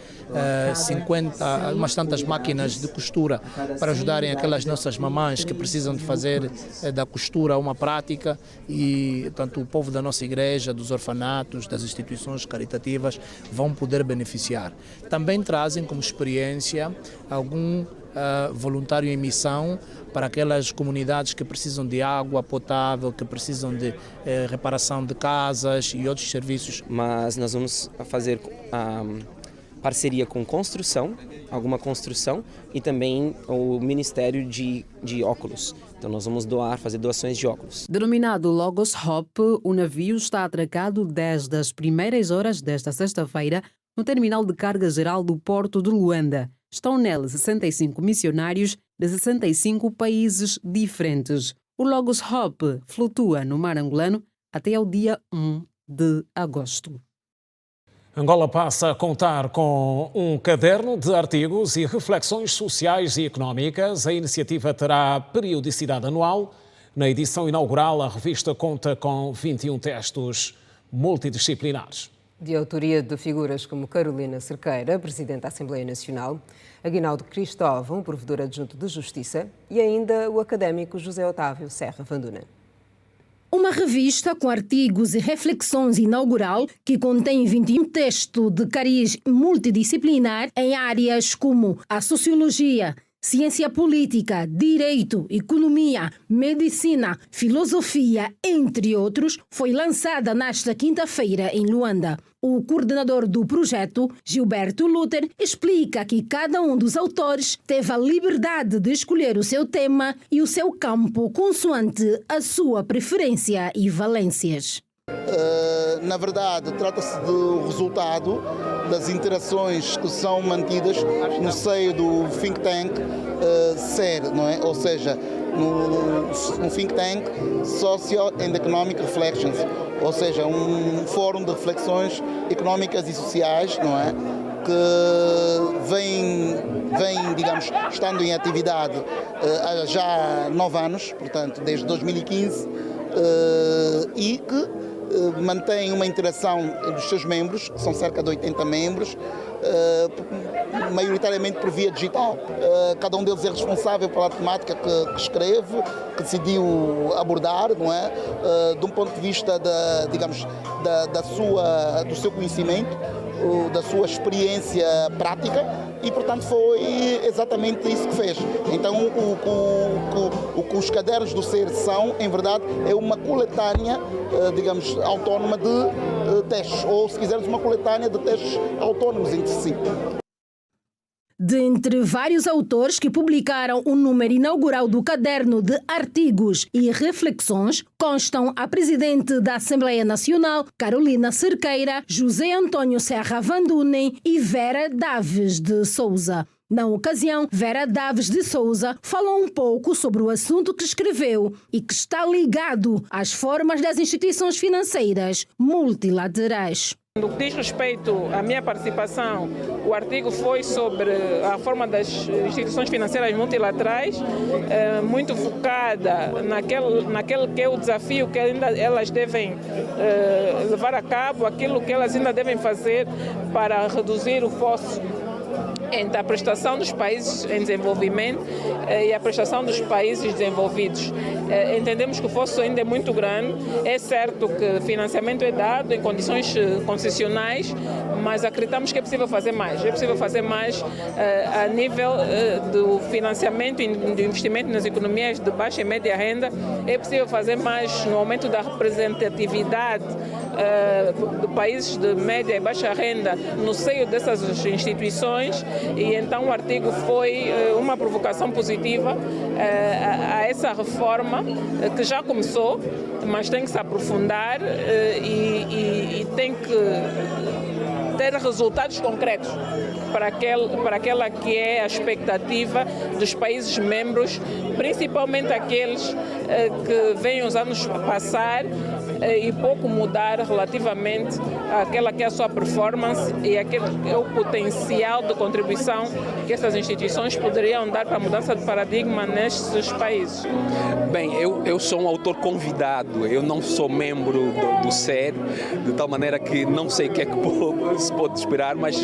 50, umas tantas máquinas de costura para ajudarem aquelas nossas mamães que precisam de fazer da costura uma prática e tanto o povo da nossa igreja, dos orfanatos, das instituições caritativas vão poder beneficiar. Também trazem como experiência algum voluntário em missão para aquelas comunidades que precisam de água potável, que precisam de reparação de casas e outros serviços. Mas nós vamos fazer parceria com alguma construção e também o Ministério de óculos. Então nós vamos fazer doações de óculos. Denominado Logos Hope, o navio está atracado desde as primeiras horas desta sexta-feira no terminal de carga geral do Porto de Luanda. Estão nele 65 missionários de 65 países diferentes. O Logos Hope flutua no mar angolano até ao dia 1 de agosto. Angola passa a contar com um caderno de artigos e reflexões sociais e económicas. A iniciativa terá periodicidade anual. Na edição inaugural, a revista conta com 21 textos multidisciplinares. De autoria de figuras como Carolina Cerqueira, Presidente da Assembleia Nacional, Aguinaldo Cristóvão, Provedor Adjunto de Justiça, e ainda o académico José Otávio Serra Vanduna. Uma revista com artigos e reflexões inaugural que contém 21 textos de cariz multidisciplinar em áreas como a sociologia, ciência política, direito, economia, medicina, filosofia, entre outros, foi lançada nesta quinta-feira em Luanda. O coordenador do projeto, Gilberto Luther, explica que cada um dos autores teve a liberdade de escolher o seu tema e o seu campo consoante a sua preferência e valências. Na verdade, trata-se do resultado das interações que são mantidas no seio do think tank SER, não é? Ou seja, no think tank Social and Economic Reflections, ou seja, um fórum de reflexões económicas e sociais, não é? Que vem, digamos, estando em atividade há já 9 anos, portanto, desde 2015, e que mantém uma interação dos seus membros, que são cerca de 80 membros, maioritariamente por via digital. Cada um deles é responsável pela temática que escreve, que decidiu abordar, não é? De um ponto de vista do seu conhecimento, da sua experiência prática, e portanto foi exatamente isso que fez. Então o que os cadernos do SER são, em verdade, é uma coletânea, digamos, autónoma de textos, ou se quisermos uma coletânea de textos autónomos entre si. Dentre vários autores que publicaram o número inaugural do caderno de artigos e reflexões, constam a Presidente da Assembleia Nacional, Carolina Cerqueira, José Antônio Serra Vanduna e Vera Daves de Souza. Na ocasião, Vera Daves de Souza falou um pouco sobre o assunto que escreveu e que está ligado às formas das instituições financeiras multilaterais. No que diz respeito à minha participação, o artigo foi sobre a forma das instituições financeiras multilaterais, muito focada naquele que é o desafio que ainda elas devem levar a cabo, aquilo que elas ainda devem fazer para reduzir o fosso entre a prestação dos países em desenvolvimento e a prestação dos países desenvolvidos. Entendemos que o fosso ainda é muito grande. É certo que financiamento é dado em condições concessionais, mas acreditamos que é possível fazer mais. É possível fazer mais a nível do financiamento e do investimento nas economias de baixa e média renda. É possível fazer mais no aumento da representatividade de países de média e baixa renda no seio dessas instituições, e então o artigo foi uma provocação positiva a essa reforma que já começou, mas tem que se aprofundar e tem que ter resultados concretos para aquela que é a expectativa dos países membros, principalmente aqueles que vêm os anos passar e pouco mudar relativamente àquela que é a sua performance e aquele que é o potencial de contribuição que essas instituições poderiam dar para a mudança de paradigma nestes países. Bem, eu sou um autor convidado, eu não sou membro do SER, de tal maneira que não sei o que é que se pode esperar, mas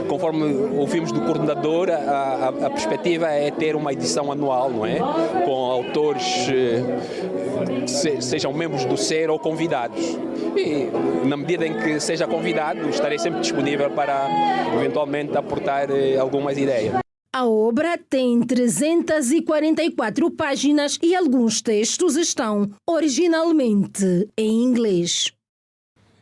conforme ouvimos do coordenador, a perspectiva é ter uma edição anual, não é? Com autores, sejam membros do SER ou convidados. E na medida em que seja convidado, estarei sempre disponível para eventualmente aportar algumas ideias. A obra tem 344 páginas e alguns textos estão originalmente em inglês.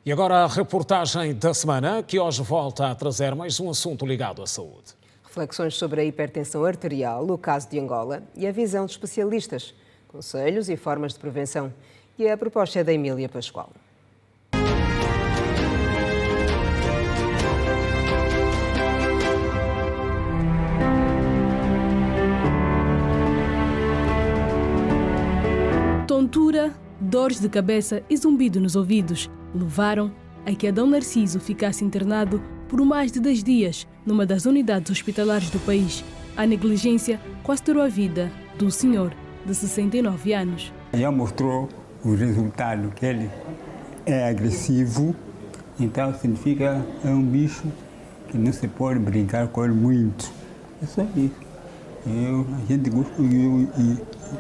E agora a reportagem da semana, que hoje volta a trazer mais um assunto ligado à saúde. Reflexões sobre a hipertensão arterial, o caso de Angola e a visão de especialistas, conselhos e formas de prevenção. E a proposta é da Emília Pascoal. Tontura, dores de cabeça e zumbido nos ouvidos levaram a que Adão Narciso ficasse internado por mais de 10 dias numa das unidades hospitalares do país. A negligência quase tirou a vida do senhor de 69 anos. Já mostrou o resultado que ele é agressivo, então significa é um bicho que não se pode brincar com ele muito. É só isso. A gente gosta,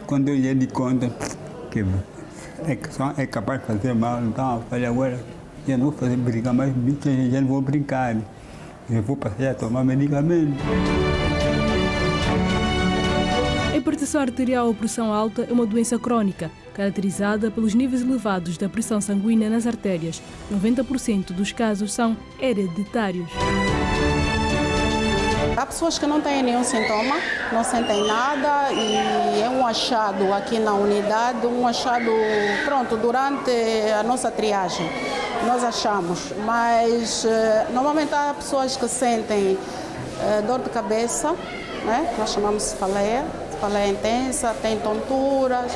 quando eu ia de conta que é capaz de fazer mal, então eu falei agora, já não vou fazer brincar mais, já não vou brincar, eu vou passar a tomar medicamento. A hipertensão arterial ou pressão alta é uma doença crônica, caracterizada pelos níveis elevados da pressão sanguínea nas artérias. 90% dos casos são hereditários. Há pessoas que não têm nenhum sintoma, não sentem nada, e é um achado aqui na unidade, um achado, pronto, durante a nossa triagem. Nós achamos, mas normalmente há pessoas que sentem dor de cabeça, né? Nós chamamos de cefaleia intensa, tem tonturas,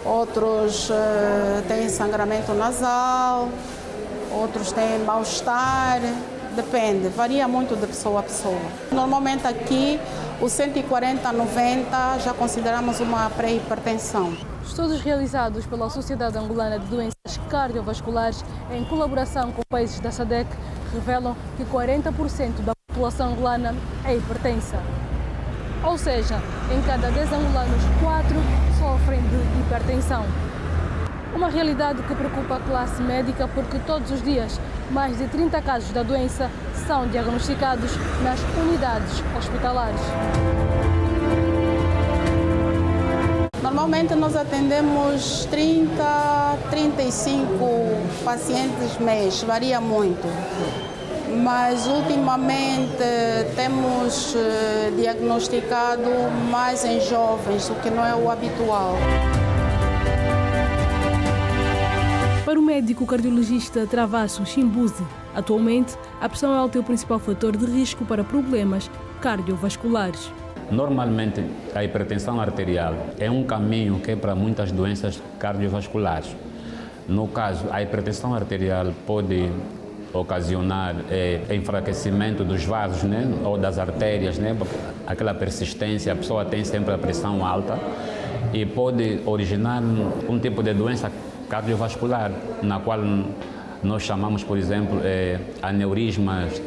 outros têm sangramento nasal, outros têm mal-estar, depende, varia muito de pessoa a pessoa. Normalmente aqui, o 140/90 já consideramos uma pré-hipertensão. Estudos realizados pela Sociedade Angolana de Doenças Cardiovasculares em colaboração com países da SADC revelam que 40% da população angolana é hipertensa. Ou seja, em cada 10 angolanos, 4 sofrem de hipertensão. Uma realidade que preocupa a classe médica porque todos os dias mais de 30 casos da doença são diagnosticados nas unidades hospitalares. Normalmente nós atendemos 30, 35 pacientes mês, varia muito. Mas ultimamente temos diagnosticado mais em jovens, o que não é o habitual. Para o médico cardiologista Travasso Chimbuzi, atualmente a pressão alta é o principal fator de risco para problemas cardiovasculares. Normalmente, a hipertensão arterial é um caminho que é para muitas doenças cardiovasculares. No caso, a hipertensão arterial pode ocasionar enfraquecimento dos vasos, né, ou das artérias, né, aquela persistência, a pessoa tem sempre a pressão alta e pode originar um tipo de doença cardiovascular, na qual nós chamamos, por exemplo, aneurismas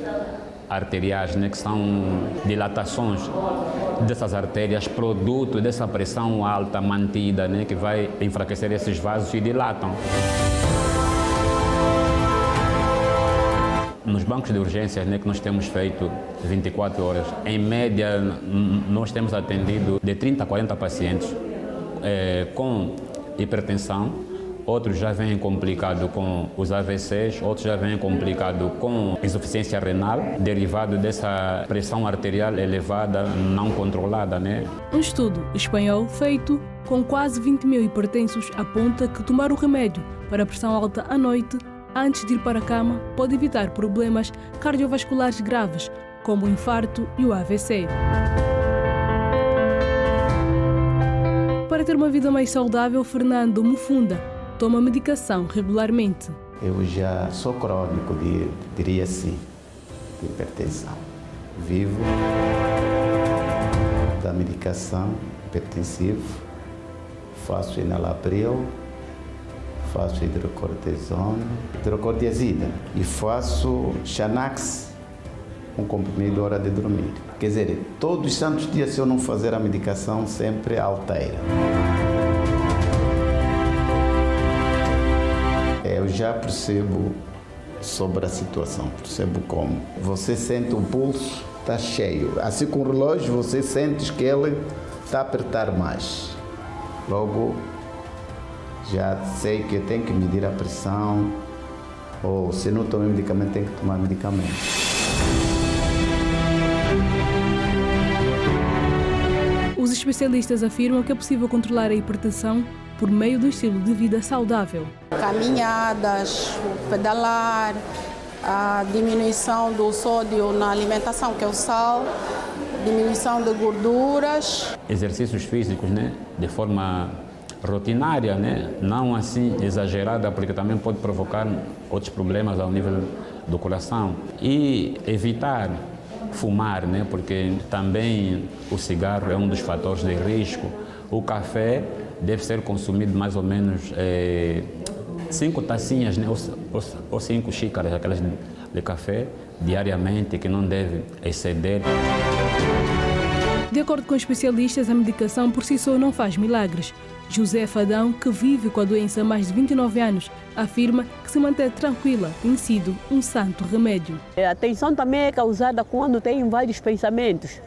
arteriais, né, que são dilatações dessas artérias, produto dessa pressão alta mantida, né, que vai enfraquecer esses vasos e dilatam. Nos bancos de urgências, né, que nós temos feito 24 horas, em média, nós temos atendido de 30 a 40 pacientes com hipertensão, outros já vêm complicado com os AVCs, outros já vêm complicado com insuficiência renal, derivado dessa pressão arterial elevada, não controlada, né? Um estudo espanhol feito com quase 20 mil hipertensos aponta que tomar o remédio para a pressão alta à noite, antes de ir para a cama, pode evitar problemas cardiovasculares graves, como o infarto e o AVC. Para ter uma vida mais saudável, Fernando Mufunda toma medicação regularmente. Eu já sou crônico, diria assim, de hipertensão. Vivo da medicação hipertensiva, faço enalapril, faço hidrocortisona, hidrocortiazida e faço Xanax, um comprimido hora de dormir. Quer dizer, todos os santos dias, se eu não fazer a medicação, sempre altera. Eu já percebo sobre a situação, percebo como. Você sente o pulso, está cheio. Assim com o relógio, você sente que ele está a apertar mais. Logo, já sei que eu tenho que medir a pressão, ou se não tomar medicamento, tenho que tomar medicamento. Os especialistas afirmam que é possível controlar a hipertensão por meio do estilo de vida saudável. Caminhadas, pedalar, a diminuição do sódio na alimentação, que é o sal, diminuição de gorduras. Exercícios físicos, né, de forma rotinária, né, não assim exagerada, porque também pode provocar outros problemas ao nível do coração. E evitar fumar, né, porque também o cigarro é um dos fatores de risco. O café deve ser consumido mais ou menos 5 tacinhas, né, ou 5 xícaras aquelas de café diariamente, que não deve exceder. De acordo com especialistas, a medicação por si só não faz milagres. José Fadão, que vive com a doença há mais de 29 anos, afirma que se manter tranquila tem sido um santo remédio. A tensão também é causada quando tem vários pensamentos.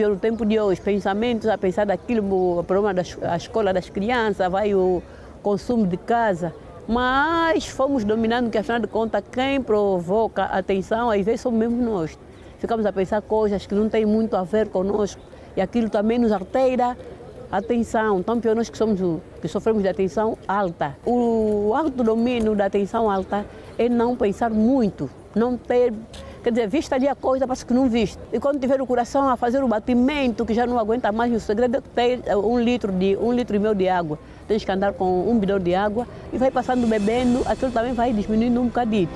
No tempo de hoje, pensamentos a pensar daquilo, o problema da escola das crianças, vai o consumo de casa. Mas fomos dominando que, afinal de contas, quem provoca a tensão, às vezes somos mesmo nós. Ficamos a pensar coisas que não têm muito a ver conosco e aquilo também nos altera a atenção. Então, pior nós que sofremos de atenção alta. O autodomínio da atenção alta é não pensar muito, não ter... Quer dizer, vista ali a coisa, parece que não viste. E quando tiver o coração a fazer o batimento, que já não aguenta mais, o segredo é ter 1,5 litro de água. Tens que andar com 1 bidão de água e vai passando bebendo, aquilo também vai diminuindo um bocadinho.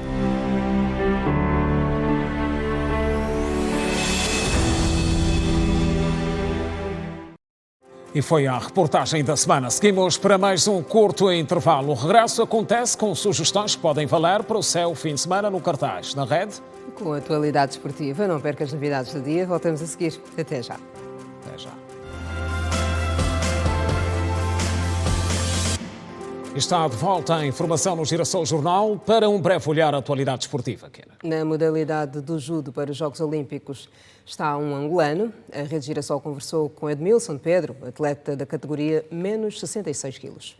E foi a reportagem da semana. Seguimos para mais um curto intervalo. O regresso acontece com sugestões que podem valer para o seu fim de semana no cartaz. Na rede. Com a atualidade esportiva, não perca as novidades do dia. Voltamos a seguir. Até já. Até já. Está de volta a informação no Girassol Jornal para um breve olhar à atualidade esportiva. Na modalidade do judo para os Jogos Olímpicos está um angolano. A Rede Girassol conversou com Edmilson Pedro, atleta da categoria menos 66 quilos.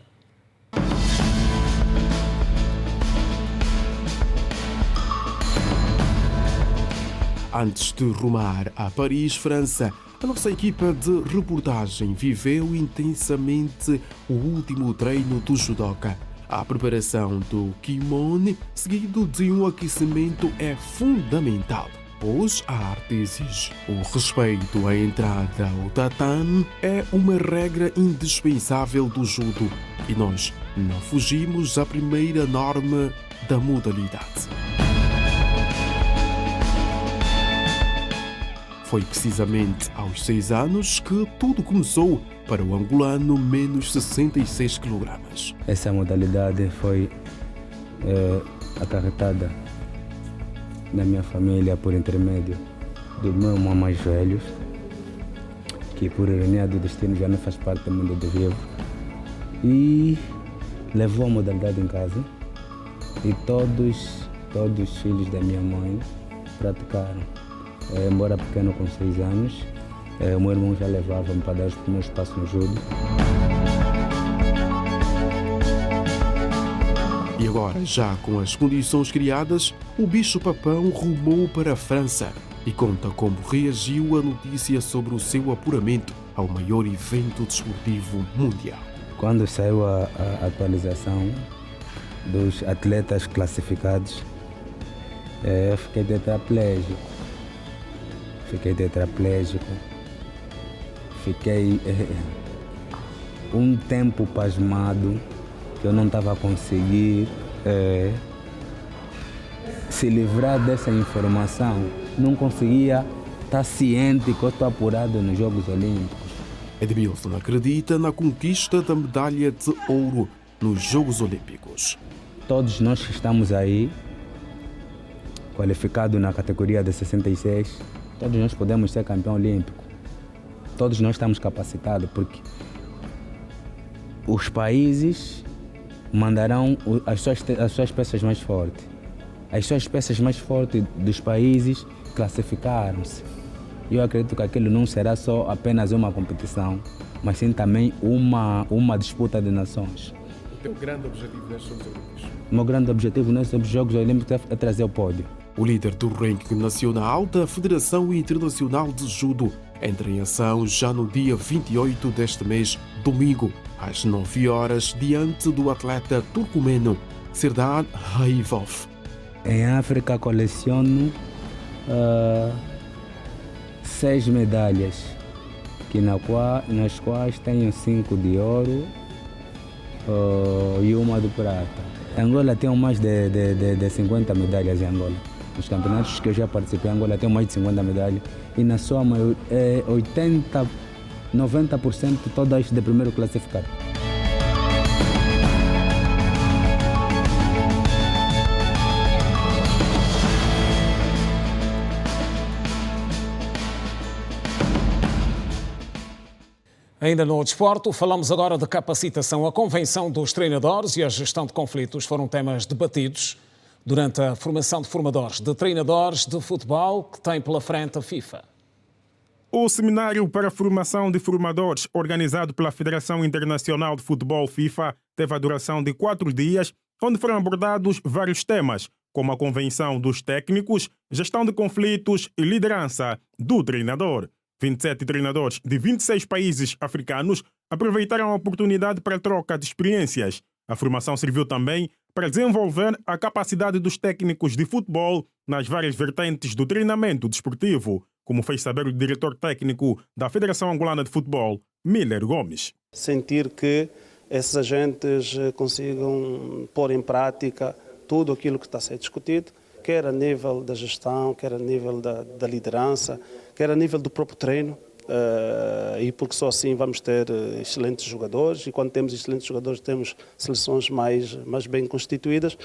Antes de rumar a Paris, França, a nossa equipa de reportagem viveu intensamente o último treino do judoca. A preparação do kimono, seguido de um aquecimento, é fundamental. pois a arte exige. O respeito à entrada ao tatame é uma regra indispensável do judo e nós não fugimos à primeira norma da modalidade. Foi precisamente aos 6 anos que tudo começou para o angolano menos 66 kg. Essa modalidade foi acarretada na minha família por intermédio do meu irmão mais velho, que por ironia do destino já não faz parte do mundo do vivo, e levou a modalidade em casa e todos os filhos da minha mãe praticaram. Embora pequeno com 6 anos, o meu irmão já levava-me para dar os primeiros passos no judo. E agora, já com as condições criadas, o bicho-papão rumou para a França e conta como reagiu à notícia sobre o seu apuramento ao maior evento desportivo mundial. Quando saiu a atualização dos atletas classificados, eu fiquei tetraplégico. Fiquei um tempo pasmado, que eu não estava a conseguir se livrar dessa informação. Não conseguia estar ciente que eu estou apurado nos Jogos Olímpicos. Edmilson acredita na conquista da medalha de ouro nos Jogos Olímpicos. Todos nós que estamos aí, qualificados na categoria de 66, todos nós podemos ser campeão olímpico. Todos nós estamos capacitados, porque os países mandarão as suas peças mais fortes. As suas peças mais fortes dos países classificaram-se. Eu acredito que aquilo não será só apenas uma competição, mas sim também uma disputa de nações. O teu grande objetivo nestes Jogos Olímpicos? O meu grande objetivo nestes Jogos Olímpicos é trazer o pódio. O líder do ranking nacional da Federação Internacional de Judo entra em ação já no dia 28 deste mês, domingo, às 9 horas, diante do atleta turcomeno Serdar Raivov. Em África coleciono 6 medalhas, nas quais tenho 5 de ouro e uma de prata. Angola tem mais de 50 medalhas em Angola. Nos campeonatos que eu já participei em Angola tem mais de 50 medalhas e na sua maioria 90% todas de primeiro classificado. Ainda no desporto, falamos agora de capacitação. A convenção dos treinadores e a gestão de conflitos foram temas debatidos durante a formação de formadores de treinadores de futebol que tem pela frente a FIFA. O seminário para a formação de formadores, organizado pela Federação Internacional de Futebol FIFA, teve a duração de 4 dias, onde foram abordados vários temas, como a convenção dos técnicos, gestão de conflitos e liderança do treinador. 27 treinadores de 26 países africanos aproveitaram a oportunidade para a troca de experiências. A formação serviu também para desenvolver a capacidade dos técnicos de futebol nas várias vertentes do treinamento desportivo, como fez saber o diretor técnico da Federação Angolana de Futebol, Miller Gomes. Sentir que esses agentes consigam pôr em prática tudo aquilo que está a ser discutido, quer a nível da gestão, quer a nível da liderança, quer a nível do próprio treino, e porque só assim vamos ter excelentes jogadores, e quando temos excelentes jogadores temos seleções mais bem constituídas.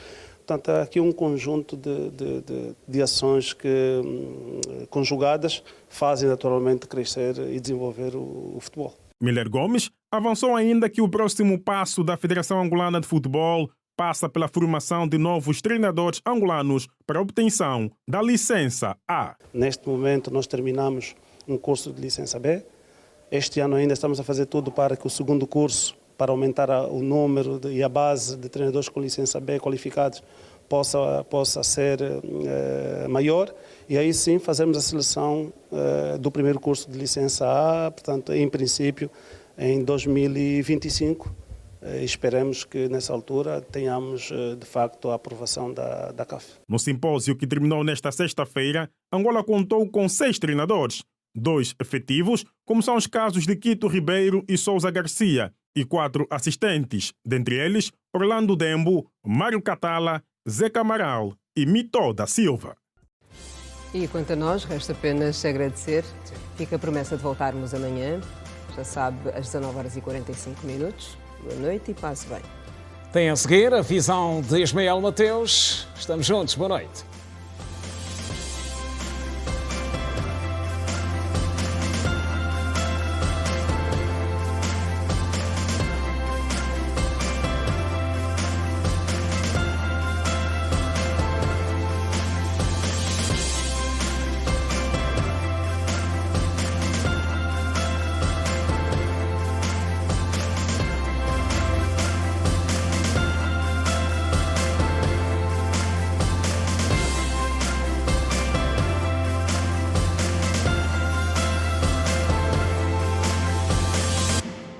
Portanto, há aqui um conjunto de ações que, conjugadas, fazem naturalmente crescer e desenvolver o futebol. Miller Gomes avançou ainda que o próximo passo da Federação Angolana de Futebol passa pela formação de novos treinadores angolanos para a obtenção da licença A. Neste momento nós terminamos um curso de licença B. Este ano ainda estamos a fazer tudo para que o segundo curso, para aumentar o número e a base de treinadores com licença B qualificados, possa ser maior, e aí sim fazemos a seleção do primeiro curso de licença A, portanto, em princípio, em 2025, Esperemos que nessa altura tenhamos de facto a aprovação da CAF. No simpósio que terminou nesta sexta-feira, Angola contou com 6 treinadores, 2 efetivos, como são os casos de Quito Ribeiro e Souza Garcia, e 4 assistentes, dentre eles Orlando Dembo, Mário Catala, Zé Camaral e Mito da Silva. E quanto a nós, resta apenas agradecer. Fica a promessa de voltarmos amanhã, já sabe, às 19h45. Boa noite e passe bem. Tem a seguir a visão de Ismael Mateus. Estamos juntos, boa noite.